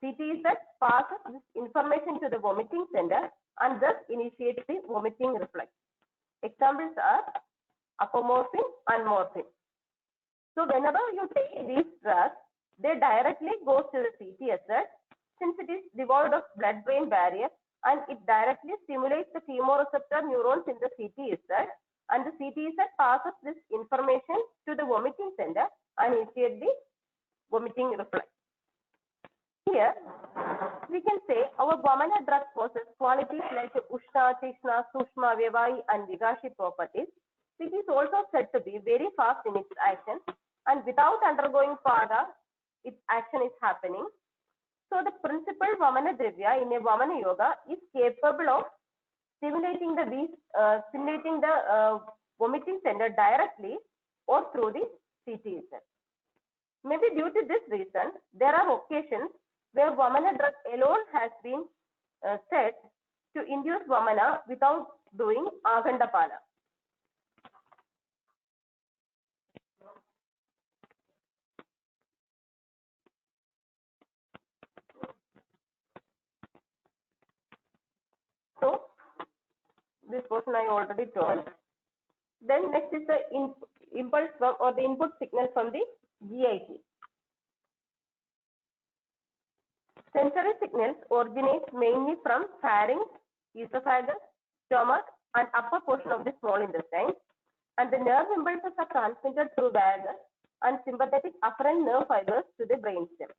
CTZ passes this information to the vomiting center and thus initiates the vomiting reflex. Examples are apomorphine and morphine. So whenever you take these drugs, they directly go to the CTZ since it is devoid of blood-brain barrier and it directly stimulates the chemoreceptor neurons in the CTZ, and the CTZ passes this information to the vomiting center and initiates the vomiting reflex. Here, we can say our Vamana drug possesses qualities like Ushna, Tishna, Sushma, Vyavai, and Vigashi properties, which is also said to be very fast in its action, and without undergoing Pada, its action is happening. So, the principal Vamana Dravya in a Vamana Yoga is capable of stimulating the vomiting center directly or through the CTZ. Maybe due to this reason, there are occasions where Vamana drug alone has been said to induce Vamana without doing Agandapana. So, this portion I already told. Then next is the impulse from or the input signal from the GIT. Sensory signals originate mainly from pharynx, esophagus, stomach, and upper portion of the small intestine, and the nerve impulses are transmitted through vagus and sympathetic afferent nerve fibers to the brainstem.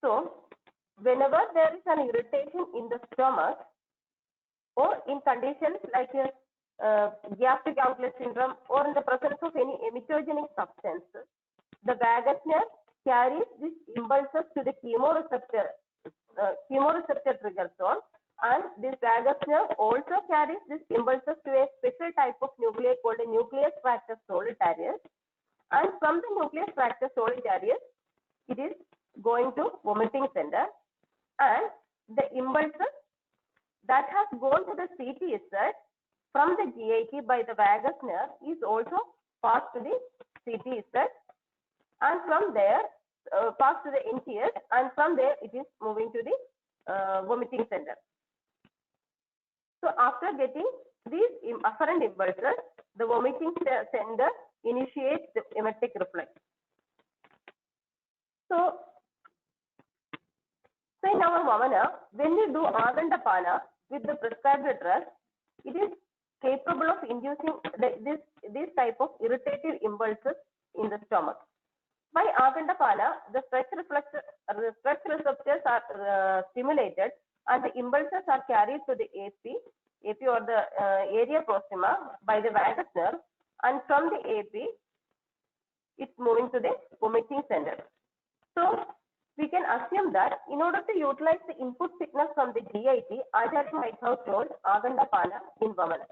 So, whenever there is an irritation in the stomach or in conditions like gastric outlet syndrome or in the presence of any emetogenic substances, the vagus nerve carries these impulses to the chemoreceptor trigger zone, and this vagus nerve also carries these impulses to a special type of nuclei called a nucleus tractus solitarius, and from the nucleus tractus solitarius, it is going to vomiting center, and the impulses that has gone to the CTZ from the GIT by the vagus nerve is also passed to the CTZ, and from there passed to the NTS, and from there it is moving to the vomiting center. So after getting these afferent impulses, the vomiting center initiates the emetic reflex. So in our Vamana, when we do Agandapana with the prescribed drug, it is capable of inducing this type of irritative impulses in the stomach. By Agandapana, the stretch receptors are stimulated and the impulses are carried to the AP or the area proxima by the vagus nerve, and from the AP, it's moving to the vomiting center. So we can assume that in order to utilize the input signal from the GIT, Acharya might have told Agandapana in Vamana.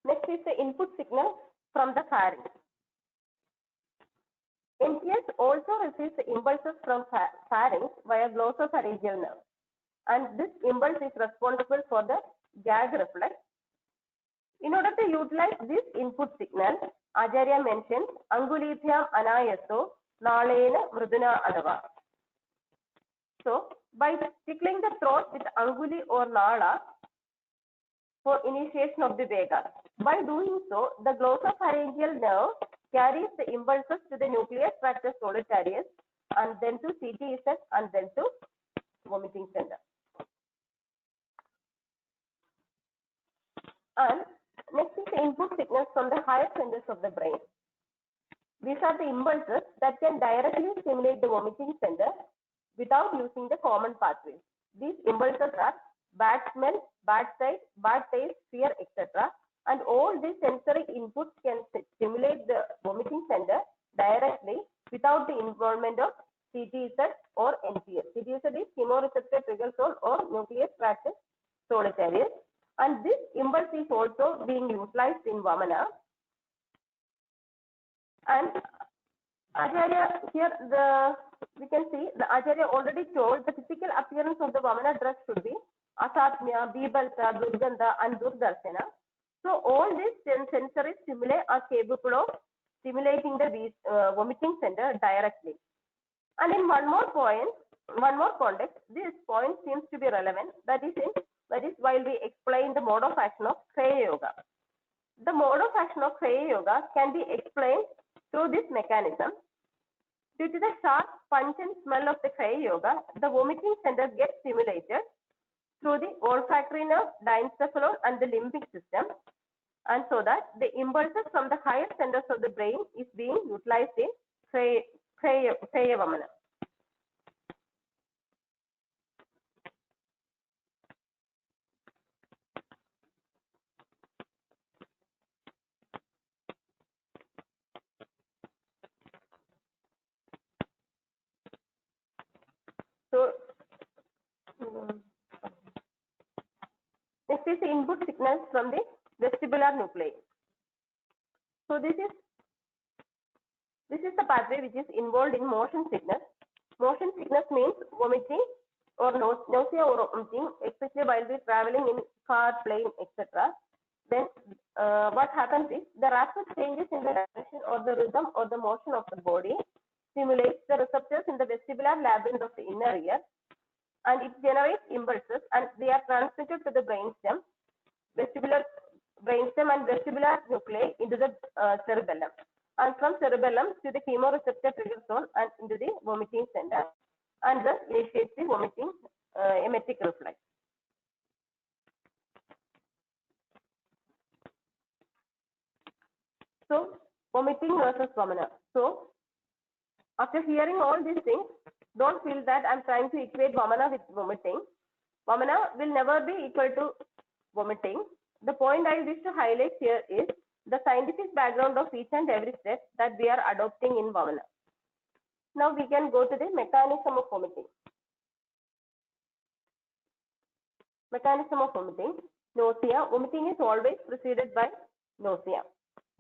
Next is the input signal from the pharynx. MTS also receives the impulses from pharynx via glossopharyngeal nerve, and this impulse is responsible for the gag reflex. In order to utilize this input signal, Acharya mentioned Angulithyam anayaso nalena mriduna adava. So, by tickling the throat with anguli or nala for initiation of the vega. By doing so, the glossopharyngeal nerve carries the impulses to the nucleus tractus solitarius and then to CTZ and then to vomiting center. And next is the input signals from the higher centers of the brain. These are the impulses that can directly stimulate the vomiting center without using the common pathways. These impulses are bad smell, bad sight, bad taste, fear, etc. And all these sensory inputs can stimulate the vomiting center directly without the involvement of CTZ or NTS. CTZ is chemoreceptor trigger zone or nucleus tractus solitarius. And this impulse is also being utilized in Vamana. And Acharya, here we can see the Acharya already told the physical appearance of the Vamana dress should be Asatmya, Bibalta, Durgandha and Durdarshana. So all these sensory stimuli are capable of stimulating the vomiting center directly. And in one more context, this point seems to be relevant. That is while we explain the mode of action of Kriya Yoga. The mode of action of Kriya Yoga can be explained through this mechanism. Due to the sharp pungent smell of the Kriya Yoga, the vomiting center gets stimulated through the olfactory nerve, diencephalon and the limbic system, and so that the impulses from the higher centers of the brain is being utilized in Kriya Vamana. So, next is the input signals from the vestibular nuclei. So this is the pathway which is involved in motion sickness. Motion sickness means vomiting or nausea or vomiting, especially while we traveling in car, plane, etc. Then what happens is the rapid changes in the direction or the rhythm or the motion of the body stimulates the receptors in the vestibular labyrinth of the inner ear, and it generates impulses, and they are transmitted to the brainstem, vestibular brainstem and vestibular nuclei into the cerebellum, and from cerebellum to the chemoreceptor trigger zone and into the vomiting center, and thus initiates the vomiting emetic reflex. So, vomiting versus Vamana. So, after hearing all these things, don't feel that I'm trying to equate Vamana with vomiting. Vamana will never be equal to vomiting. The point I wish to highlight here is the scientific background of each and every step that we are adopting in Vamana. Now we can go to the mechanism of vomiting. Mechanism of vomiting. Nausea. Vomiting is always preceded by nausea.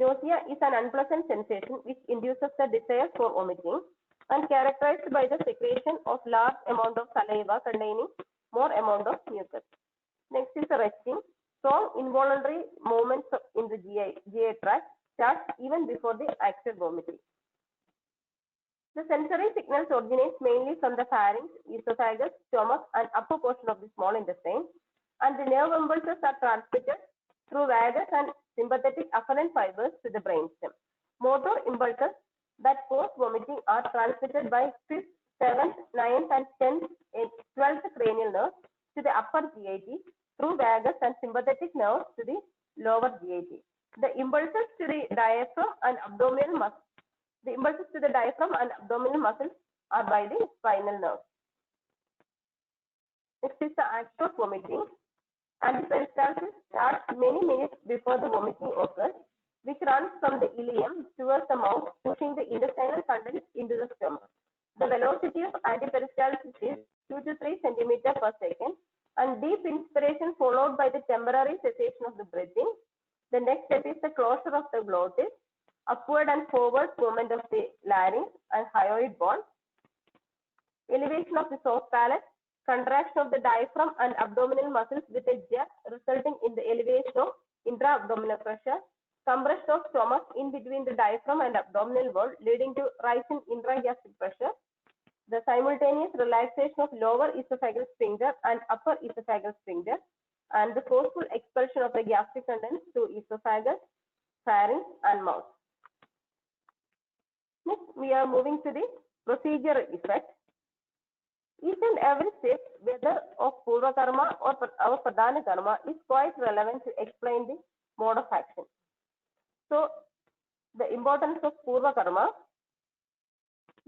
Nausea is an unpleasant sensation which induces the desire for vomiting and characterized by the secretion of large amount of saliva containing more amount of mucus. Next is the retching. Strong involuntary movements in the GI tract start even before the actual vomiting. The sensory signals originate mainly from the pharynx, esophagus, stomach and upper portion of the small intestine, and the nerve impulses are transmitted through vagus and sympathetic afferent fibers to the brainstem. Motor impulses that cause vomiting are transmitted by 5th, 7th, 9th, and 10th, 12th cranial nerves to the upper GIT through vagus and sympathetic nerves to the lower GIT. The impulses to the diaphragm and abdominal muscles. The impulses to the diaphragm and abdominal muscles are by the spinal nerve. Next is the act of vomiting. Antiperistalsis starts many minutes before the vomiting occurs, which runs from the ileum towards the mouth, pushing the intestinal contents into the stomach. The velocity of antiperistalsis is 2 to 3 centimeters per second, and deep inspiration followed by the temporary cessation of the breathing. The next step is the closure of the glottis, upward and forward movement of the larynx and hyoid bone, elevation of the soft palate, contraction of the diaphragm and abdominal muscles with a jerk resulting in the elevation of intra-abdominal pressure, compression of stomach in between the diaphragm and abdominal wall leading to rise in intragastric pressure, the simultaneous relaxation of lower esophageal sphincter and upper esophageal sphincter, and the forceful expulsion of the gastric contents to esophagus, pharynx and mouth. Next, we are moving to the procedural effect. Each and every step, whether of Purva Karma or Pradhana Karma, is quite relevant to explain the mode of action. So, the importance of Purva Karma.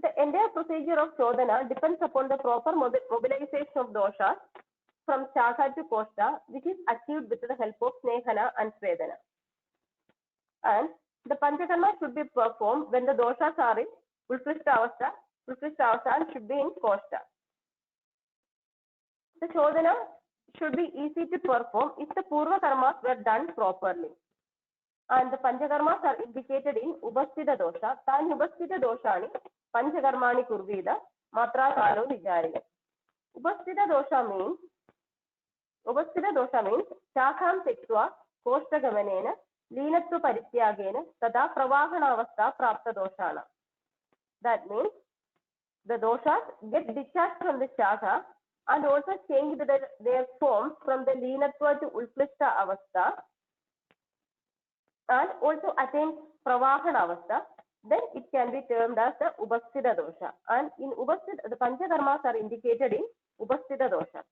The entire procedure of Shodhana depends upon the proper mobilization of doshas from Chaka to Koshta, which is achieved with the help of Snehana and Svedana. And the Panchakarma should be performed when the doshas are in Ulkrishta Avastha and should be in Koshta. The Shodhana should be easy to perform if the Purva Karmas were done properly. And the Panchakarmas are indicated in Upasthita dosha. Tan Upasthita doshani Panchakarmani Kurvida Matra Kalo Vijarya. Upasthita dosha means Chakam Tektva Koshta Gamanena Leenatva Parityagena Tada Pravahana Avastha Prapta Doshana. That means the doshas get discharged from the Chaka and also change their form from the Leenatva to Ulkrishta Avastha and also attain Pravahana Avastha, then it can be termed as the Upasthita dosha. And in Upasthita, the Panchakarmas are indicated in Upasthita dosha.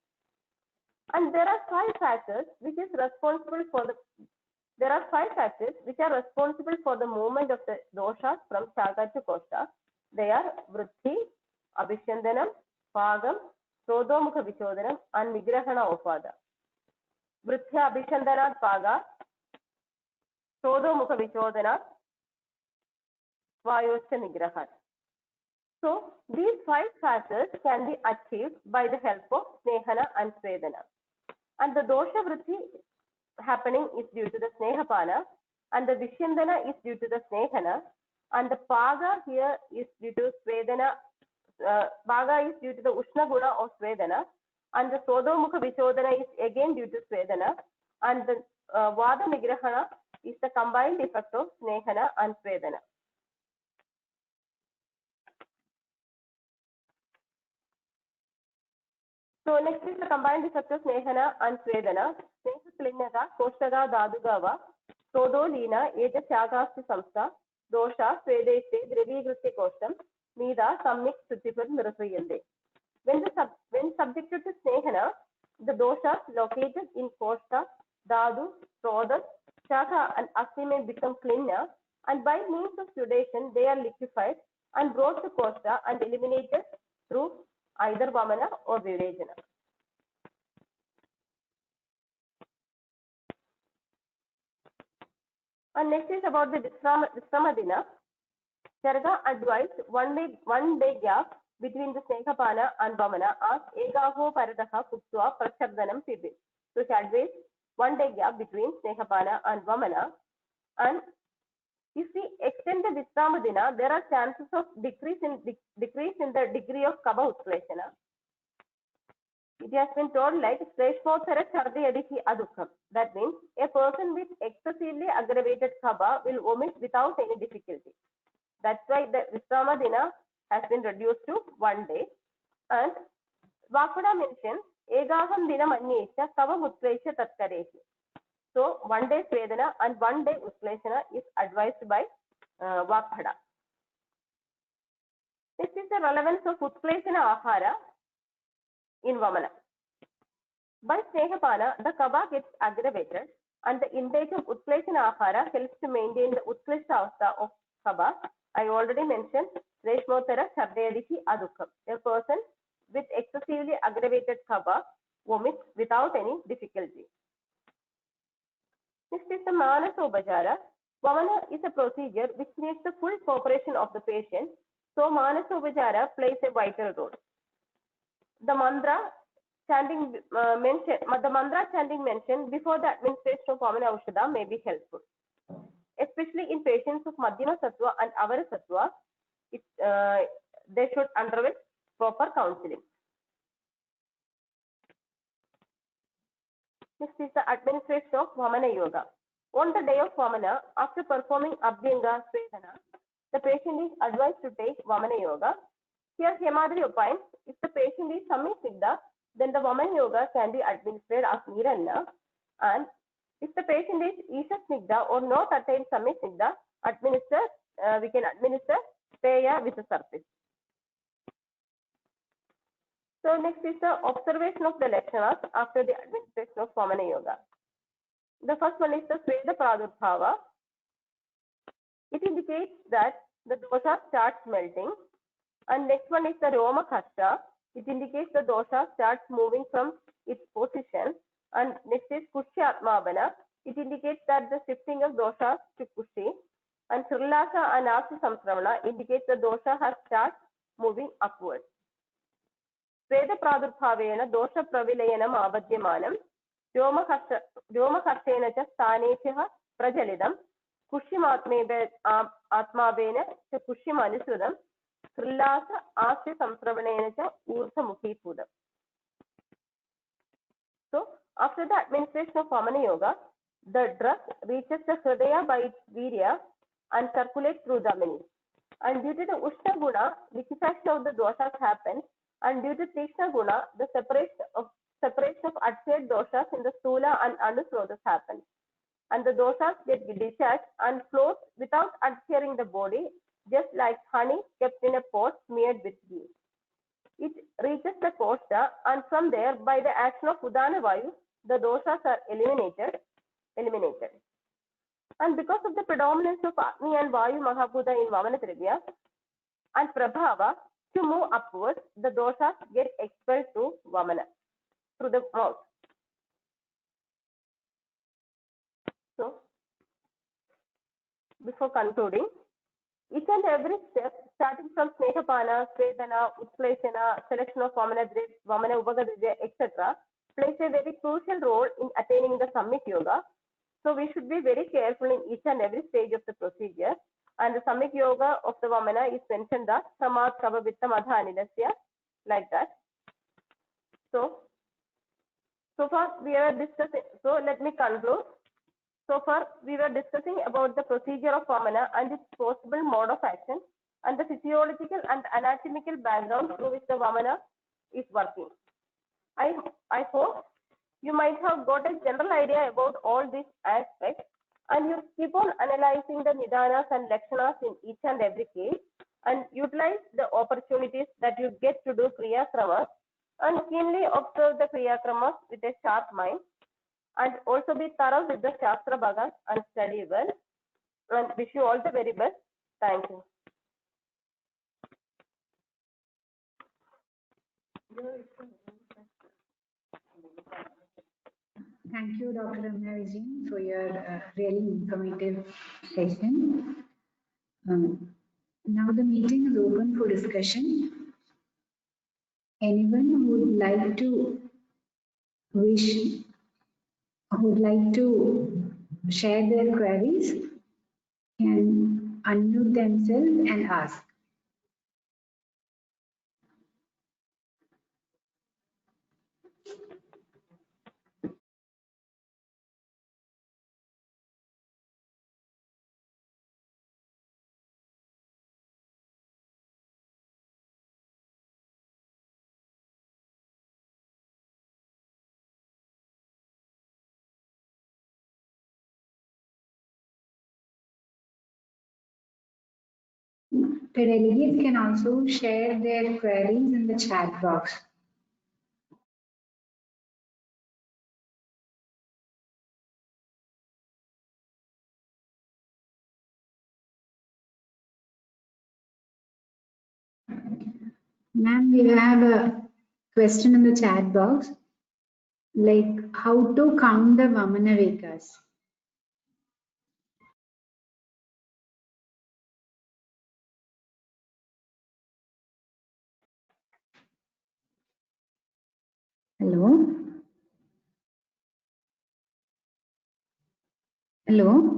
And there are 5 factors which are responsible for the movement of the doshas from Chaka to Koshta. They are Vritti, Abhishandanam, Pagam, Srodhomukha Vichodhanam and Nigrahana Upada. Vrithya Abhishandanat Paga, Srodhomukha Vichodhanat, Vayoscha Nigrahat. So, these 5 factors can be achieved by the help of Snehana and Svedana. And the dosha vritti happening is due to the Snehapana, and the Vishyandana is due to the Snehana, and the Paga here is due to Svedana. Paga is due to the Ushna Guna of Svedana, and the Srodhomukha Vichodhana is again due to Svedana, and the Vada Nigrahana is the combined effect of Snehana and Svedana. So next is the combined effect of Snehana and Svedana. Sneha Klingata, Koshtaka Dadugava, Srodho Lina, Eta Chakasti Samstha, Dosha, Svedeshte, Dravigritti Koshtam, Nida, Sammik Sutipur Nirasayande. When subjected to Snehana, the doshas located in Koshta, Dadu, Srodha, Chaka and Asti may become cleaner, and by means of sudation they are liquefied and brought to Koshta and eliminated through either Vamana or Virejana. And next is about the Visramadina. Charga advised one day gap between the Snehapana and Vamana as Egaho Paradaha Kutsua Prashabdanam Pibit. So she advised 1 day gap between Snehapana and Vamana. And if we extend the Visramadina, there are chances of decrease in the degree of Kaba Utkleshana. It has been told like Shreshmottara Chardi Adihi Adukham. That means a person with excessively aggravated Kaba will vomit without any difficulty. That's why the Visramadina has been reduced to 1 day. And Vakuda mentions Egaham Dinam Anyesha Kava Utklesha Tatkareshi. So 1 day Svedana and 1 day Uskleshana is advised by Vakbhada. This is the relevance of Utkleshana Ahara in Vamana. By Snehapana, the Kaba gets aggravated and the intake of Utkleshana Ahara helps to maintain the Utklesha Avastha of Kaba. I already mentioned Reshmottara Shabdayadihi Adukam. A person with excessively aggravated Kaba vomits without any difficulty. Next is the Manasobhajara. Vamana is a procedure which needs the full cooperation of the patient. So Manasobhajara plays a vital role. The mantra chanting mentioned before the administration of Vamana Aushadha may be helpful, especially in patients of Madhyama Sattva and Avara Sattva. They should undergo proper counseling. Next is the administration of Vamana Yoga. On the day of Vamana, after performing Abhyanga Svedana, the patient is advised to take Vamana Yoga. Here Hemadri opines, if the patient is Samyasnigdha, then the Vamana Yoga can be administered as Niranna, and if the patient is Ishasnigdha or not attained Samyasnigdha, we can administer Peya with a surface. So next is the observation of the Lakshanas after the administration of Vamana Yoga. The first one is the Sveda Pradurbhava. It indicates that the dosha starts melting. And next one is the Roma Kashta. It indicates the dosha starts moving from its position. And next is Kushi Atmavana. It indicates that the shifting of dosha to Kushi. And Srilasa and Aksi Samsravana indicates the dosha has started moving upwards. Sveda Pradurbhavena dosha pravilayanam avadyamanam Ryomakashena cha sthanechah prajalidam Kushimatmavena cha Kushimanusudam Srilasa Asya Samsravanena cha Urdhamukhi Pudam. So, after the administration of Vamana Yoga, the drug reaches the Hridaya by its virya and circulates through the mani. And due to the Ushna Guna, liquefaction of the doshas happens, and due to Tikshna Guna, the separation of adhered doshas in the Stula and Anusrotas happens. And the doshas get discharged and float without adhering the body, just like honey kept in a pot smeared with ghee. It reaches the koshta, and from there, by the action of Udana Vayu, the doshas are eliminated. And because of the predominance of Agni and Vayu Mahabhuta in Vamana Trivya and Prabhava, to move upwards, the doshas get expelled to Vamana, through the mouth. So, before concluding, each and every step, starting from Snehapana, Svedana, Utkleshana, selection of Vamana Drips, Vamana Upagadrija, etc., plays a very crucial role in attaining the Samyak Yoga. So we should be very careful in each and every stage of the procedure. And the Samyak Yoga of the Vamana is mentioned as Samat Kava Vitta Madha Anilasya, like that. So far we are discussing, so let me conclude. So far we were discussing about the procedure of Vamana and its possible mode of action and the physiological and anatomical background through which the Vamana is working. I hope you might have got a general idea about all these aspects, and you keep on analyzing the Nidanas and Lakshanas in each and every case and utilize the opportunities that you get to do Kriya Kramas and keenly observe the Kriya Kramas with a sharp mind, and also be thorough with the Shastra Bhagas and study well, and wish you all the very best. Thank you. Thank you, Dr. Ramya Vijay, for your really informative session. Now the meeting is open for discussion. Anyone who would like to share their queries can unmute themselves and ask. the delegates can also share their queries in the chat box. Ma'am, we have a question in the chat box, like how to count the Vamana Vekas. Hello? Hello?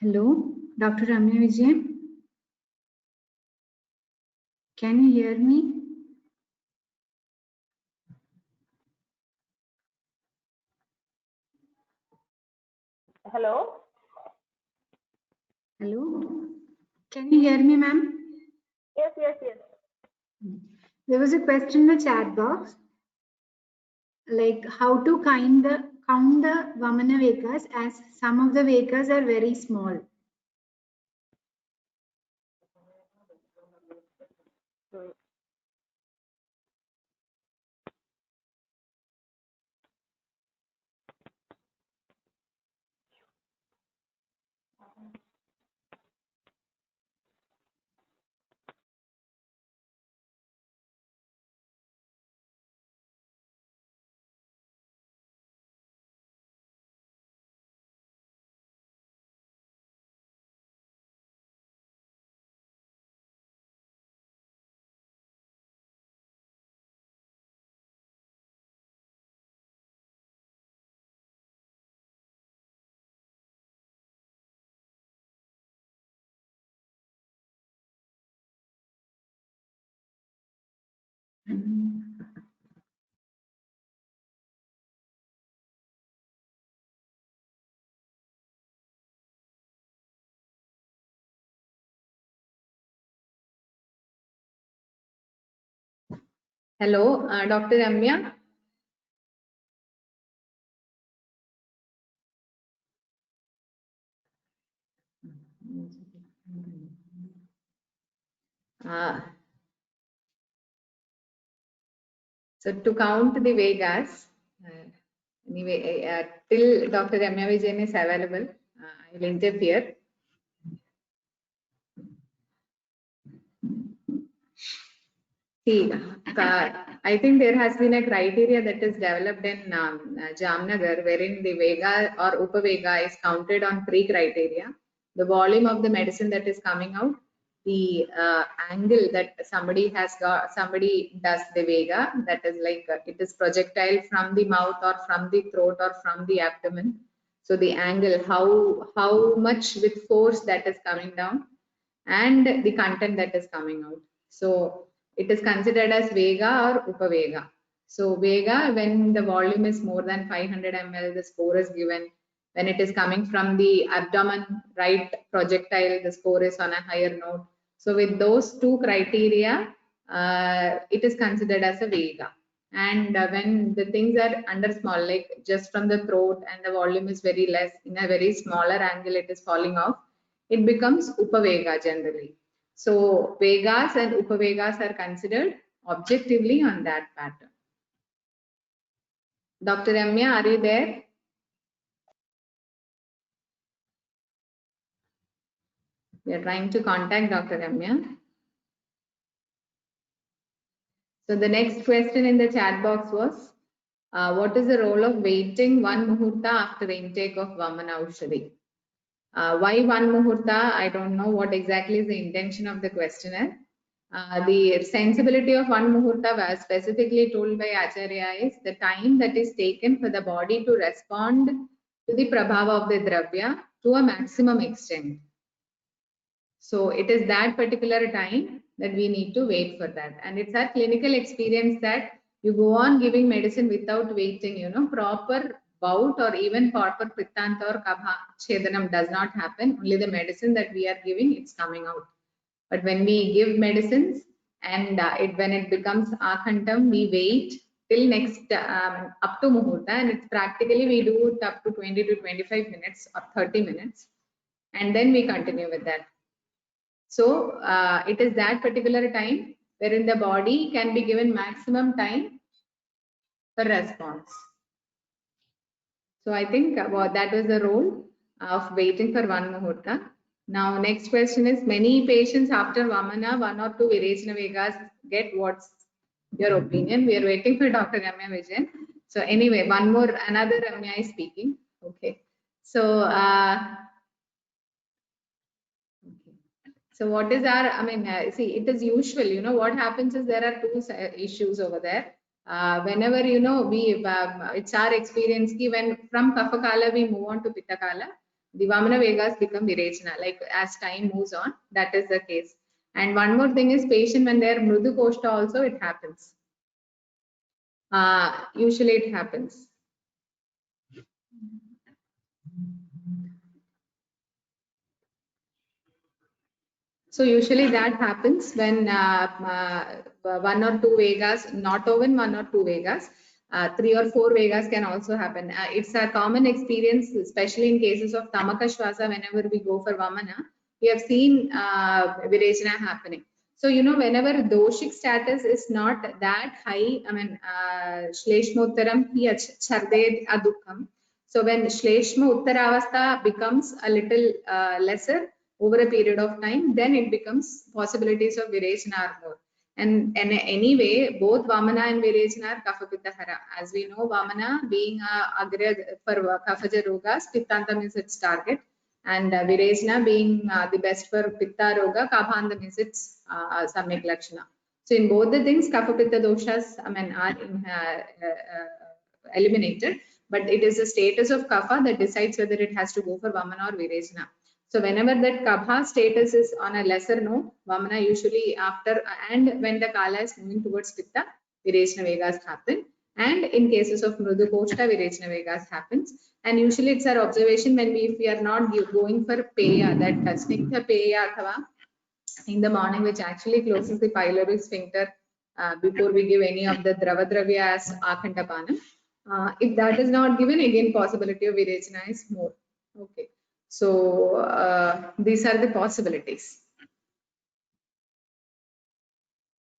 Hello, Dr. Ramya Vijayan? Can you hear me? Hello? Hello? Can you hear me, ma'am? Yes, yes, yes. There was a question in the chat box, like how to count the Vamana Vekas, as some of the Vekas are very small. Hello, Dr. Ramya. So to count the Vegas, anyway, till Dr. Ramya Vijayan is available, I will interfere. See, I think there has been a criteria that is developed in Jamnagar, wherein the Vega or Upavega is counted on 3 criteria: the volume of the medicine that is coming out, the angle that somebody does the Vega, that is like it is projectile from the mouth or from the throat or from the abdomen. So the angle, how much with force that is coming down, and the content that is coming out. So it is considered as Vega or Upavega. So Vega, when the volume is more than 500 ml, the score is given. When it is coming from the abdomen, right projectile, the score is on a higher note. So with those 2 criteria, it is considered as a Vega. And when the things are under small, like just from the throat and the volume is very less, in a very smaller angle it is falling off, it becomes Upavega generally. So Vegas and Upavegas are considered objectively on that pattern. Dr. Ramya, are you there? We are trying to contact Dr. Ramya. So the next question in the chat box was, what is the role of waiting 1 muhurta after the intake of Vamana Aushadhi? Why 1 muhurta? I don't know what exactly is the intention of the questioner. The sensibility of one muhurta was specifically told by Acharya is the time that is taken for the body to respond to the prabhava of the dravya to a maximum extent. So it is that particular time that we need to wait for that. And it's our clinical experience that you go on giving medicine without waiting, you know, proper bout or even proper pittanta or kabha chedanam does not happen. Only the medicine that we are giving, it's coming out. But when we give medicines and when it becomes akhantam, we wait till next up to muhurta, and it's practically we do it up to 20 to 25 minutes or 30 minutes, and then we continue with that. So it is that particular time wherein the body can be given maximum time for response. So I think that was the role of waiting for one muhurta. Now next question is, many patients after Vamana, 1 or 2 Virechana Vegas get. What's your opinion? We are waiting for Dr. Ramya Vijayan. So anyway, another Ramya is speaking. Okay. So so what is our, I mean, see, it is usual, you know, what happens is there are 2 issues over there. Whenever, you know, it's our experience ki when from Kapha Kala we move on to Pitta Kala, the Vamana Vegas become Virechana, like as time moves on, that is the case. And one more thing is, patient when they are Mrudu Koshta also, it happens. Usually it happens. So usually that happens when 1 or 2 Vegas, not even 1 or 2 Vegas, 3 or 4 Vegas can also happen. It's a common experience, especially in cases of Tamaka Shvasa. Whenever we go for Vamana, we have seen Virechana happening. So, you know, whenever doshic status is not that high, I mean, Shleshmottaram hi charded adukkam. So when Shleshma Uttaravastha becomes a little lesser over a period of time, then it becomes possibilities of Virechana are more. And anyway, both Vamana and Virechana are Kapha Pitta Hara. As we know, Vamana being Agra for Kaphaja Rogas, Pittantam is its target. And Virechana being the best for Pitta Roga, Kabhandam is its Samyak Lakshana. So in both the things, Kapha Pitta doshas, I mean, are eliminated. But it is the status of Kapha that decides whether it has to go for Vamana or Virechana. So whenever that Kapha status is on a lesser note, Vamana usually after, and when the Kala is moving towards Pitta, Virechana Vegas happen. And in cases of Mrudu Koshta, Virechana Vegas happens. And usually it's our observation when if we are not going for Peya, that Snigdha Peya Athava, in the morning, which actually closes the pyloric sphincter before we give any of the Drava Dravya as Akhantapanam. If that is not given, again possibility of Virechana is more. Okay. So these are the possibilities.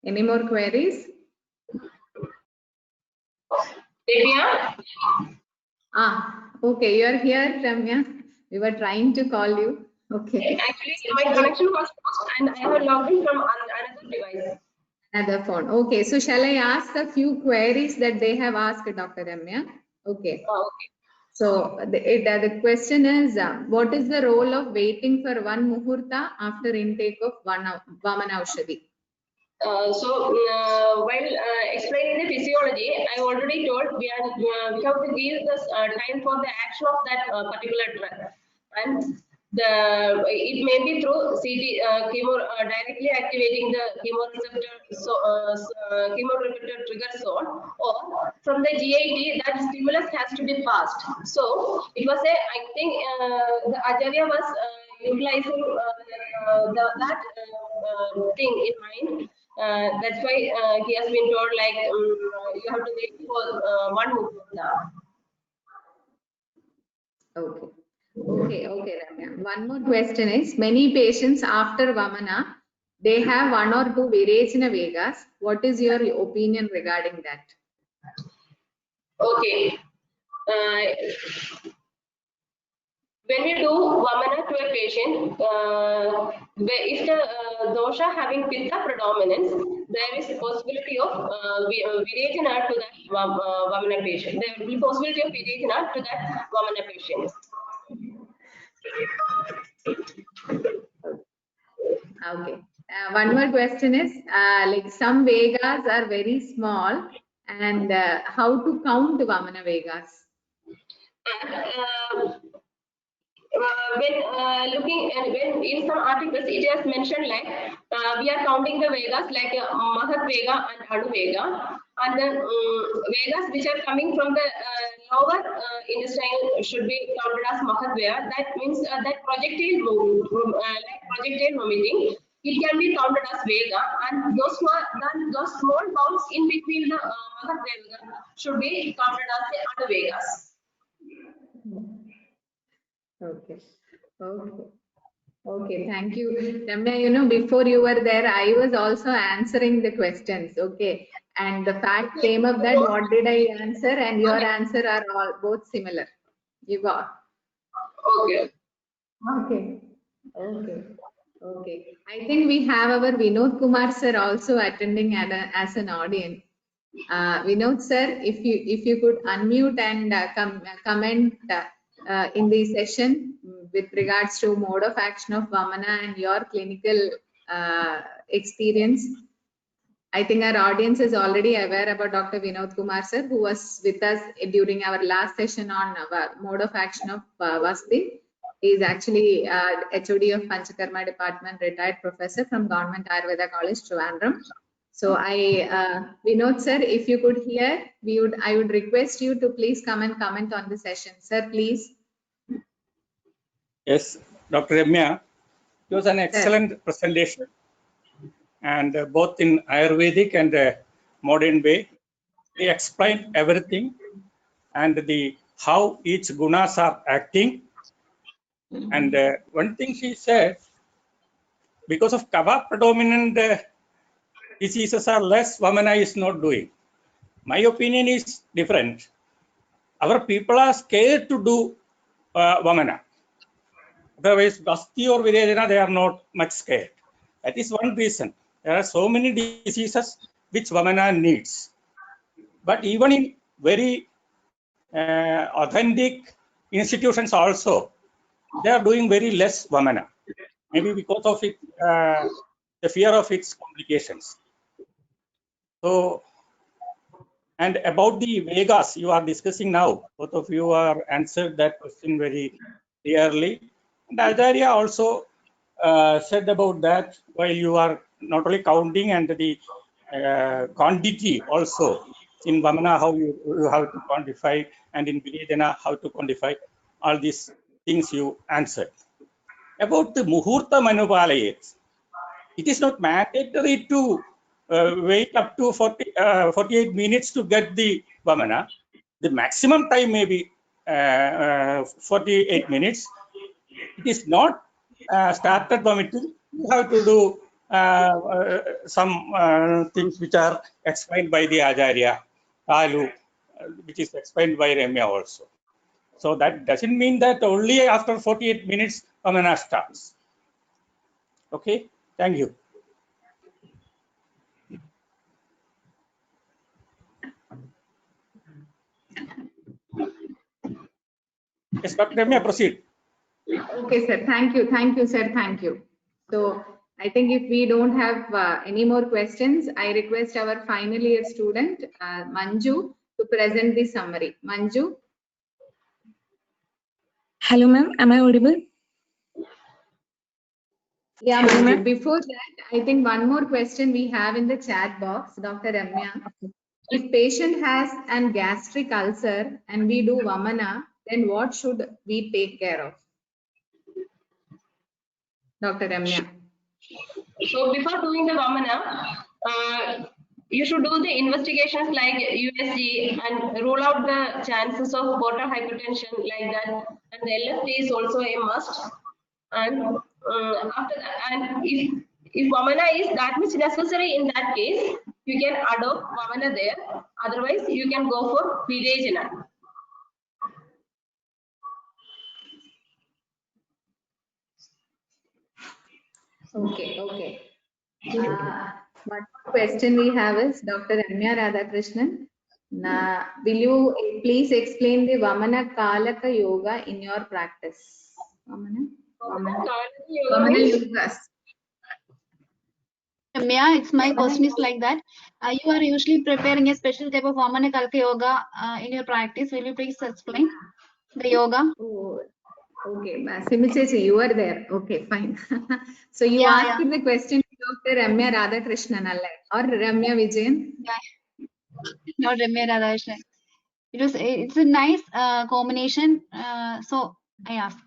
Any more queries? Ramya? Okay, you are here, Ramya. We were trying to call you. Okay. Actually, my connection was lost and I have logged in from another device. Another phone. Okay, so shall I ask a few queries that they have asked Dr. Ramya? Okay. Oh, okay. So the question is, what is the role of waiting for one muhurta after intake of Vamana Aushadhi? While explaining the physiology, I already told we have to give this time for the action of that particular drug, and it may be through CT chemo directly activating the chemoreceptor trigger zone, or from the GIT that stimulus has to be passed. So it was I think the Acharya was utilizing that thing in mind. That's why he has been told like you have to wait for 1 muhurta. Okay, Ramya. One more question is, many patients after Vamana, they have 1 or 2 Virechana Vegas. What is your opinion regarding that? Okay. When we do Vamana to a patient, if the dosha having Pitta predominance, there is a possibility of Virechana to that Vamana patient. There will be possibility of Virechana to that Vamana patient. Okay. one more question is, like some Vegas are very small, and how to count Vamana Vegas? When looking and when in some articles it has mentioned like we are counting the Vegas like Mahat Vega and Anu Vega, and the Vegas which are coming from the lower intestine should be counted as Mahat Vega. That means that projectile like projectile vomiting, it can be counted as Vega, and those small bowls in between the Mahat Vega should be counted as the Anu Vegas. Okay. Okay, thank you. Ramya, you know, before you were there, I was also answering the questions, okay? And the fact came up that what did I answer, and your answer are all both similar. You got. Okay. Okay. I think we have our Vinod Kumar sir also attending as an audience. Vinod sir, if you could unmute and comment in the session with regards to mode of action of Vamana and your clinical experience. I think our audience is already aware about Dr. Vinod Kumar sir, who was with us during our last session on mode of action of Vasti. He is actually HOD of Panchakarma department, retired professor from Government Ayurveda College, Trivandrum. So Vinod sir, if you could hear, I would request you to please come and comment on the session. Sir, please. Yes, Dr. Ramya, it was an excellent presentation, and both in Ayurvedic and modern way, he explained everything and how each gunas are acting. And one thing she said, because of Kapha predominant diseases are less, Vamana is not doing. My opinion is different. Our people are scared to do Vamana. Otherwise, Basti or Virejana, they are not much scared. That is one reason. There are so many diseases which Vamana needs. But even in very authentic institutions also, they are doing very less Vamana. Maybe because of it, the fear of its complications. So, and about the Vegas you are discussing now, both of you are answered that question very clearly. And Acharya also said about that, while you are not only counting and the quantity also in Vamana, how you have to quantify, and in Virejana, how to quantify, all these things you answered. About the Muhurta Manupalayet, it is not mandatory to wait up to 48 minutes to get the Vamana. The maximum time may be 48 minutes. It is not started vomiting. You have to do some things which are explained by the Acharya, Kalu, which is explained by Ramya also. So that doesn't mean that only after 48 minutes Vamana starts. Okay, thank you. Yes, Dr. Ramya, proceed. Okay, sir. Thank you, sir. Thank you. So I think if we don't have any more questions, I request our final year student, Manju, to present the summary. Manju. Hello, ma'am. Am I audible? Yeah, Manju. Before that, I think one more question we have in the chat box, Dr. Ramya. If patient has an gastric ulcer and we do Vamana, then what should we take care of? Dr. Ramya. So before doing the Vamana, you should do the investigations like USG and rule out the chances of portal hypertension like that. And the LFT is also a must. And after that, and if Vamana is that much necessary in that case, you can adopt Vamana there. Otherwise, you can go for Virejana. Okay. One question we have is Dr. Ramya Radhakrishnan. Will you please explain the Vamana Kalaka Yoga in your practice? Vamana Yogas. Ramya, it's my question is like that. You are usually preparing a special type of Vamana Kalka yoga in your practice. Will you please explain the yoga? Oh, okay. Simichechi, you are there. Okay, fine. So you Yeah, asked the question to Dr. Ramya Radhakrishnan or Ramya Vijayan? yeah. Not Ramya Radhakrishnan. It's a nice combination. So I ask.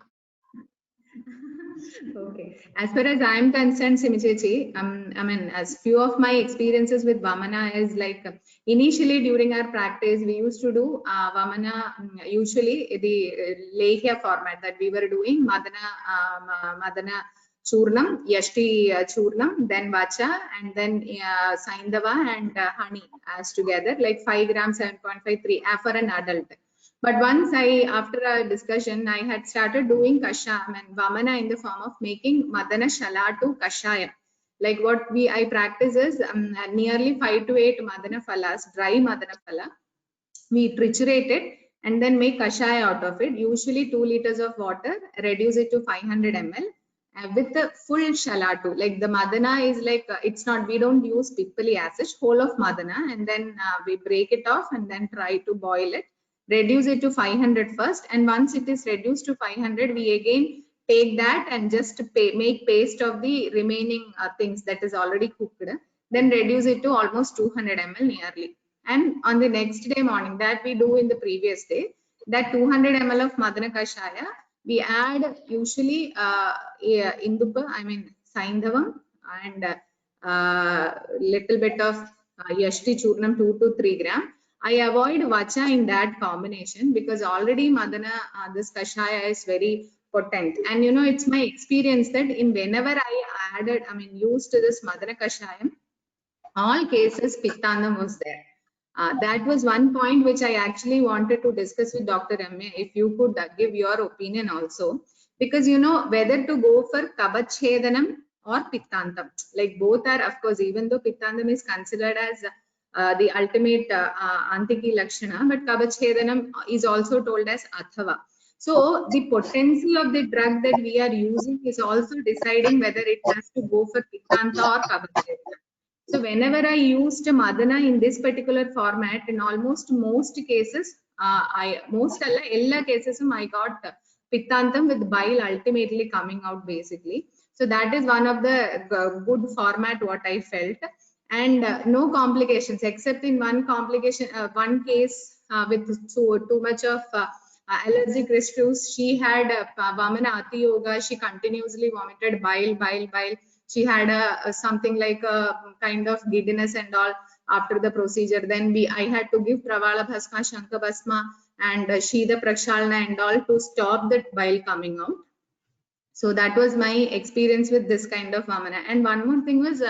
Okay. As far as I'm concerned, Simichechi, I mean, as few of my experiences with Vamana is like initially during our practice, we used to do Vamana, usually the Lehya format that we were doing, Madana Churnam, Yashti Churnam, then Vacha, and then Saindava and honey as together, like 5 grams, 7.53 for an adult. But once after a discussion, I had started doing kasham and vamana in the form of making madana shalatu kashayam. Like what I practice is nearly 5 to 8 madana phalas, dry madana phala. We triturate it and then make kashaya out of it. Usually 2 liters of water, reduce it to 500 ml. With the full shalatu, like the madana is like, it's not, we don't use pippali as such, whole of madana, and then we break it off and then try to boil it. Reduce it to 500 first, and once it is reduced to 500, we again take that and just make paste of the remaining things that is already cooked. Then reduce it to almost 200 ml nearly. And on the next day morning, that we do in the previous day, that 200 ml of Madana Kashaya, we add usually Indupa, I mean Saindhavam, and little bit of Yashti Churnam 2 to 3 gram. I avoid Vacha in that combination because already Madana, this Kashaya is very potent. And you know, it's my experience that in whenever I added, I mean, used this Madana Kashayam, all cases Pittandam was there. That was one point which I actually wanted to discuss with Dr. Ramya, if you could give your opinion also. Because you know, whether to go for Kabachhedanam or Pittantam, like both are, of course, even though Pittantam is considered as the ultimate Antiki Lakshana, but Kabachhedanam is also told as Athava. So the potency of the drug that we are using is also deciding whether it has to go for Pittanta or Kabachhedanam. So whenever I used Madana in this particular format, in almost most cases, ella cases I got Pittantam with bile ultimately coming out basically. So that is one of the good format what I felt. And no complications except in one complication, one case with too much of allergic issues. She had Vamana Ati Yoga. She continuously vomited bile. She had something like a kind of giddiness and all after the procedure. Then I had to give Pravala Bhasma, Shanka Bhasma, and Shida Prakshalna and all to stop that bile coming out. So that was my experience with this kind of Vamana. And one more thing was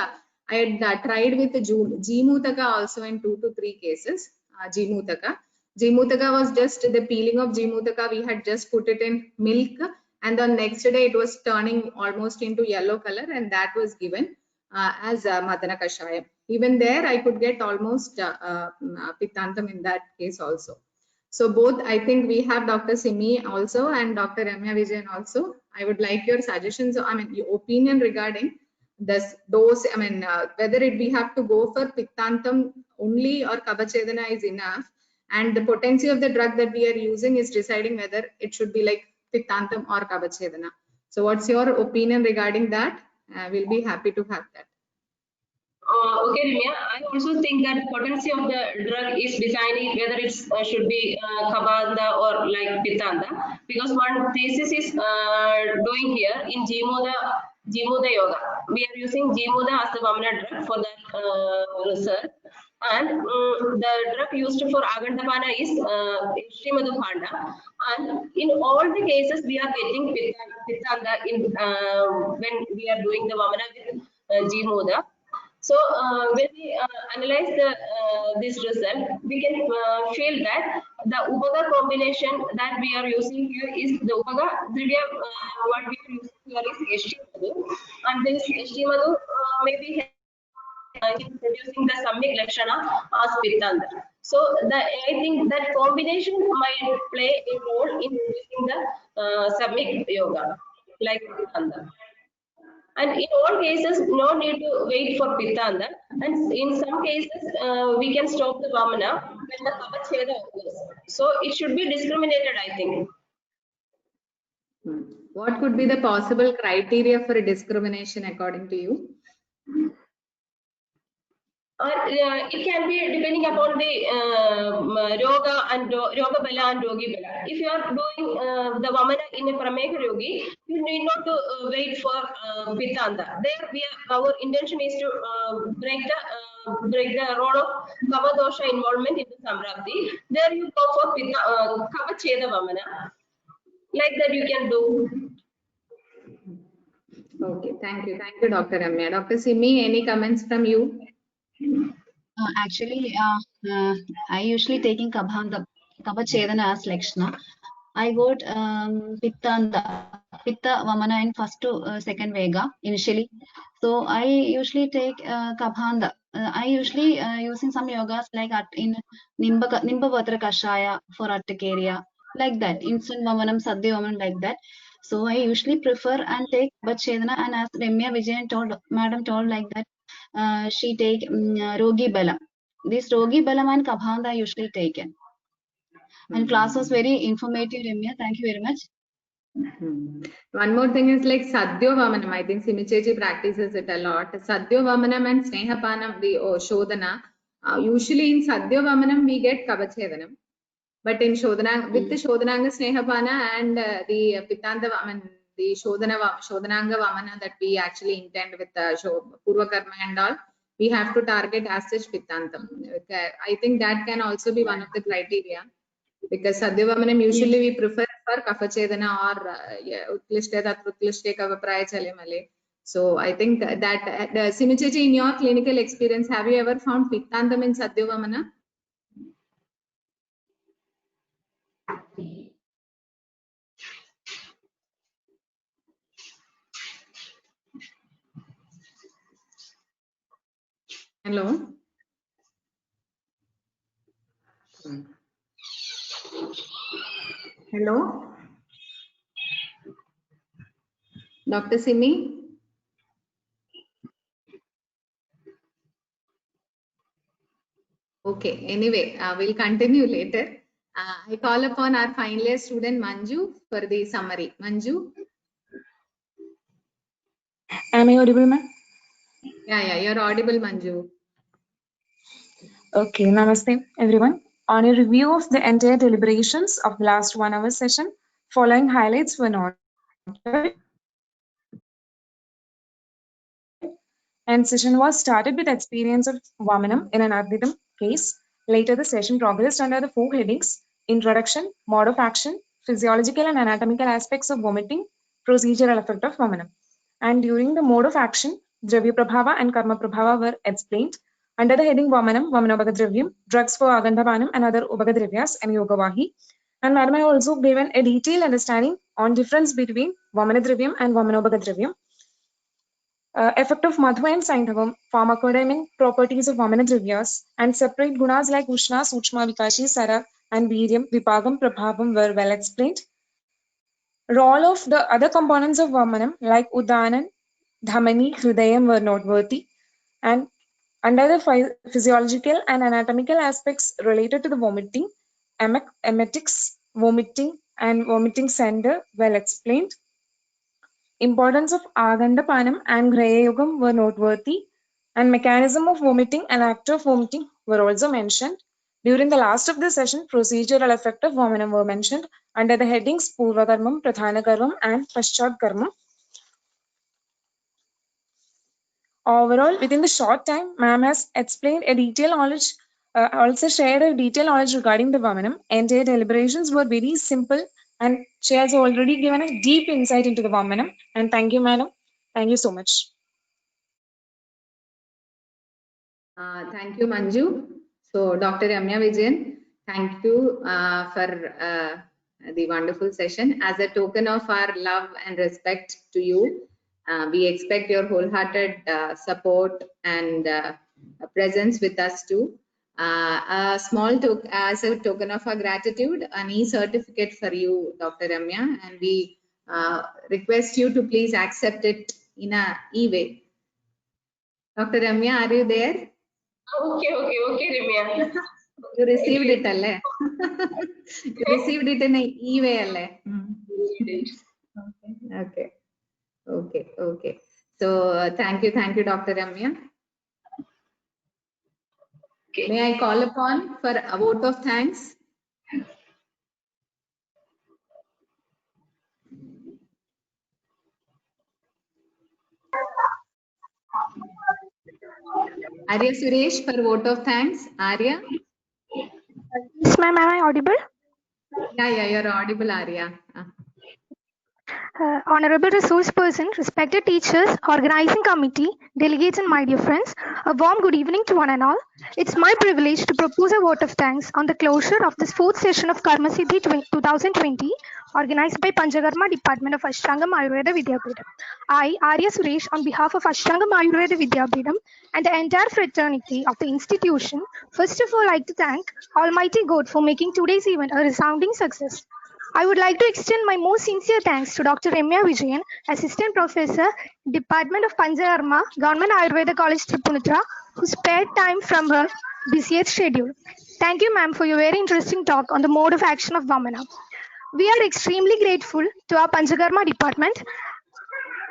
I had tried with Jimutaka also in 2 to 3 cases. Jimutaka was just the peeling of Jimutaka. We had just put it in milk, and the next day it was turning almost into yellow color, and that was given as Madana Kashayam. Even there, I could get almost Pittantam in that case also. So both, I think we have Dr. Simi also and Dr. Ramya Vijayan also. I would like your suggestions, I mean, your opinion regarding this dose. I mean, whether we have to go for Pittantam only or Kabachedana is enough. And the potency of the drug that we are using is deciding whether it should be like Pittantam or Kabachedana. So what's your opinion regarding that? We'll be happy to have that. Okay, Ramya, I also think that potency of the drug is deciding whether it should be Kabanda or like Pitanda, because one thesis is doing here in Jimuda Yoga. We are using Jimuda as the Vamana drug for that research. And the drug used for Agandapana is Srimadupanda. And in all the cases, we are getting Pitanda in when we are doing the Vamana with Jimuda. So when we analyze this result, we can feel that the Upaga combination that we are using here is the Upaga Dridya, what we are using here is Eshtimadu, and this Eshtimadu may be producing the Samyak Lakshana as Pittanda. So I think that combination might play a role in producing the Samyak Yoga, like Pittanda. And in all cases, no need to wait for Pittanda. And in some cases, we can stop the Vamana when the Kavacheda occurs. So it should be discriminated, I think. What could be the possible criteria for discrimination according to you? It can be depending upon the Roga and Roga Bala and Rogi Bala. If you are doing the Vamana in a Prameka Yogi, you need not to wait for Pittanda. There, our intention is to break the role of Kavadosha involvement in the Samrabdi. There you go for Kavacheda Vamana. Like that you can do. Okay, thank you, Dr. Ramya. Dr. Simi, any comments from you? Actually, I usually taking Kavachedana as Lakshana. I got Pitta Vamana in first to second Vega initially. So I usually take Kabhanda. I usually using some yogas like in Nimbavatra Kashaya for Attakariya, like that. Instant Vamanam, Sadhya Vamanam, like that. So I usually prefer and take Bachedana, and as Ramya Vijayan told, Madam told like that, she take Rogi Bala. This Rogi Balam and Kabhanda I usually taken. And class was very informative, Ramya. Thank you very much. One more thing is like Sadhya Vamanam. I think Simichechi practices it a lot. Sadhya Vamanam and Snehapanam, the Shodhana. Usually in Sadhya Vamanam we get Kavachedanam. But in Shodhana, with the Shodhananga Snehapana and the Pittanda Vaman, the Shodhananga Vamana that we actually intend with the Purva Karma and all, we have to target as such Pittantam. I think that can also be one of the criteria. Because Sadhya Vamanam usually we prefer for Kafachedana or Utklishte Tatrutklishte Kavapraya Chalemale. So I think that Simichechi, in your clinical experience, have you ever found Pittantam in Sadhya Vamana? Hello. Hello. Dr. Simi. Okay, anyway, we'll continue later. I call upon our final year student Manju for the summary. Manju. Am I audible, ma'am? Yeah, you're audible, Manju. Okay, namaste, everyone. On a review of the entire deliberations of the last 1 hour session, following highlights were noted. And session was started with experience of Vamanam in an Ardhidam case. Later, the session progressed under the 4 headings: introduction, mode of action, physiological and anatomical aspects of vomiting, procedural effect of Vamanam. And during the mode of action, Dravya Prabhava and Karma Prabhava were explained. Under the heading Vamanam, Vamanobhagadravyam, drugs for Agandhapanam and other Ubhagadravyas and Yogavahi. And Madam, I also given a detailed understanding on difference between Vamanadravayam and Vamanobhagadravyam. Effect of Madhva and Saindhavam, pharmacodynamic properties of Vamanadrivyas, and separate gunas like Ushna, Sukshma, Vikashi, Sara, and Viryam, Vipagam, Prabhavam were well explained. Role of the other components of Vamanam like Udanan, Dhamani, Hridayam were noteworthy. And under the physiological and anatomical aspects related to the vomiting, emetics, vomiting, and vomiting center well explained. Importance of Agandhapanam and Graya Yogam were noteworthy, and mechanism of vomiting and act of vomiting were also mentioned. During the last of the session, procedural effect of Vamanam were mentioned under the headings Purva Karmam, Pradhana Karmam, and Paschat Karmam. Overall, within the short time, ma'am has explained a detailed knowledge, also shared a detailed knowledge regarding the Vamanam. Entire deliberations were very simple, and she has already given a deep insight into the Vamanam. And thank you, madam. Thank you so much. Thank you, Manju. So, Dr. Ramya Vijayan, thank you for the wonderful session. As a token of our love and respect to you, we expect your wholehearted support and presence with us too. A small token, as a token of our gratitude, an e-certificate for you, Dr. Ramya, and we request you to please accept it in a e-way. Dr. Ramya, are you there? Okay, Ramya. You received it, alle? You received it in a e-way, alle? Okay. So thank you, Dr. Ramya. Okay. May I call upon for a vote of thanks? Arya Suresh for vote of thanks. Arya? Yes, ma'am. Am I audible? Yeah, you're audible, Arya. Honorable resource person, respected teachers, organizing committee, delegates, and my dear friends, a warm good evening to one and all. It's my privilege to propose a vote of thanks on the closure of this fourth session of Karma Siddhi 2020, organized by Panchakarma Department of Ashtangam Ayurveda Vidyapitham. I, Arya Suresh, on behalf of Ashtangam Ayurveda Vidyapitham and the entire fraternity of the institution, first of all, like to thank Almighty God for making today's event a resounding success. I would like to extend my most sincere thanks to Dr. Ramya Vijayan, Assistant Professor, Department of Panchakarma, Government Ayurveda College, Tripunithura, who spared time from her busiest schedule. Thank you, ma'am, for your very interesting talk on the mode of action of Vamana. We are extremely grateful to our Panchakarma department.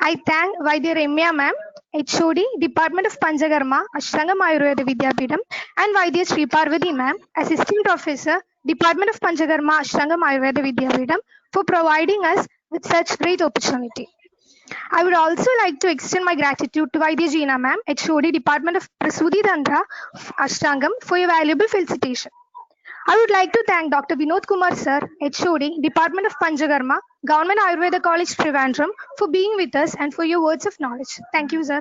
I thank Vaidya Ramya ma'am, HOD, Department of Panchakarma, Ashtangam Ayurveda Vidyapitham, and Vaidya Sri Parvati ma'am, Assistant Professor, Department of Panchakarma, Ashtangam Ayurveda Vidyapitham, for providing us with such great opportunity. I would also like to extend my gratitude to Vaidya Jeena ma'am, HOD, Department of Prasudi Tantra, Ashtangam, for your valuable felicitation. I would like to thank Dr. Vinod Kumar sir, HOD, Department of Panchakarma, Government Ayurveda College, Trivandrum, for being with us and for your words of knowledge. Thank you, sir.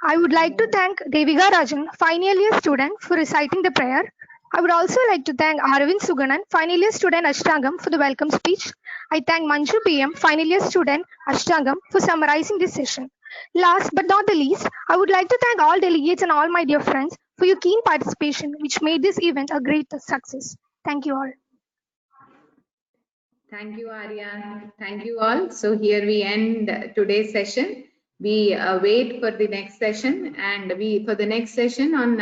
I would like to thank Devika Rajan, final year student, for reciting the prayer. I would also like to thank Aravind Suganan, final year student Ashtangam, for the welcome speech. I thank Manju PM, final year student Ashtangam, for summarizing this session. Last but not the least, I would like to thank all delegates and all my dear friends for your keen participation, which made this event a great success. Thank you all. Thank you, Arya. Thank you all. So here we end today's session. We wait for the next session, and for the next session on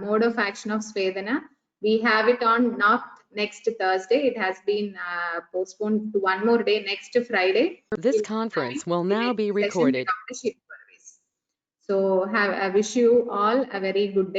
mode of action of Svedana, we have it on not next Thursday. It has been postponed to one more day, next Friday. This conference will now be recorded. So I wish you all a very good day.